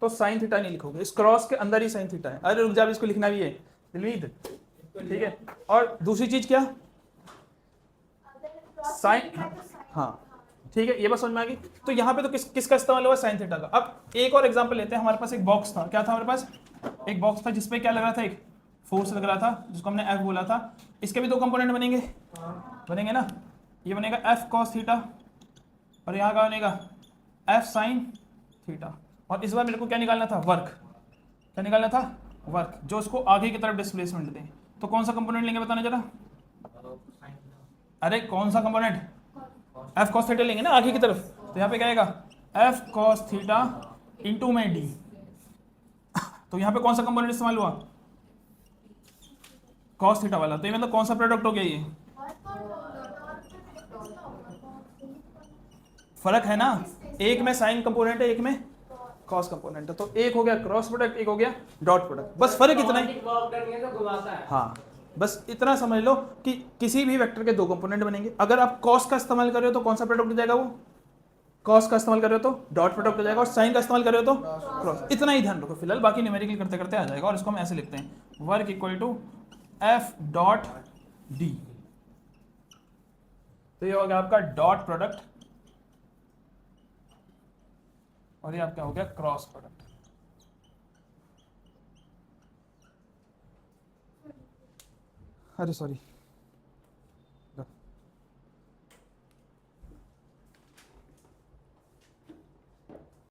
तो साइन थीटा नहीं लिखोगे, इस क्रॉस के अंदर ही साइन थीटा है। अरे रुक जा, इसको लिखना भी है दिलमीद, ठीक है। और दूसरी चीज क्या, साइन, हाँ ठीक है, ये बात समझ में आ गई। तो यहाँ पे तो किसका इस्तेमाल हुआ, साइन थीटा का। अब एक और एग्जांपल लेते हैं। हमारे पास एक बॉक्स था, क्या था हमारे पास, एक बॉक्स था जिसपे क्या लग रहा था, एक फोर्स लग रहा था जिसको हमने F बोला था। इसके भी दो कंपोनेंट बनेंगे, बनेंगे ना। ये बनेगा F cos थीटा और यहाँ का बनेगा F sin थीटा। और इस बार मेरे को क्या निकालना था, वर्क। क्या निकालना था, वर्क, जो उसको आगे की तरफ डिस्प्लेसमेंट दे। तो कौन सा कंपोनेंट लेंगे बताना जरा, अरे कौन सा कंपोनेंट, F cos थीटा लेंगे ना आगे की तरफ। तो यहाँ पे क्या आएगा, F cos थीटा इंटू में D। तो यहाँ पे कौन सा कंपोनेंट इस्तेमाल हुआ, cos थीटा वाला। तो ये मतलब कौन सा प्रोडक्ट हो गया, ये फर्क है ना, एक में साइन कंपोनेंट है, एक में कॉस कंपोनेंट है। तो एक हो गया क्रॉस प्रोडक्ट, एक हो गया डॉट प्रोडक्ट, बस फर्क इतना ही। वर्क करनी है तो घुमाता है। हाँ, बस इतना समझ लो कि किसी भी वेक्टर के दो कंपोनेंट बनेंगे। अगर आप कॉस का इस्तेमाल कर रहे हो तो कौन सा प्रोडक्ट हो जाएगा, वो कॉस का इस्तेमाल कर रहे हो तो डॉट प्रोडक्ट हो जाएगा, और साइन का इस्तेमाल कर रहे हो तो क्रॉस। इतना ही ध्यान रखो फिलहाल, बाकी न्यूमेरिकल करते करते आ जाएगा। और इसको हम ऐसे लिखते हैं, work equal to F dot D. तो ये हो गया आपका डॉट प्रोडक्ट और ये आपका हो गया क्रॉस प्रोडक्ट। अरे सॉरी,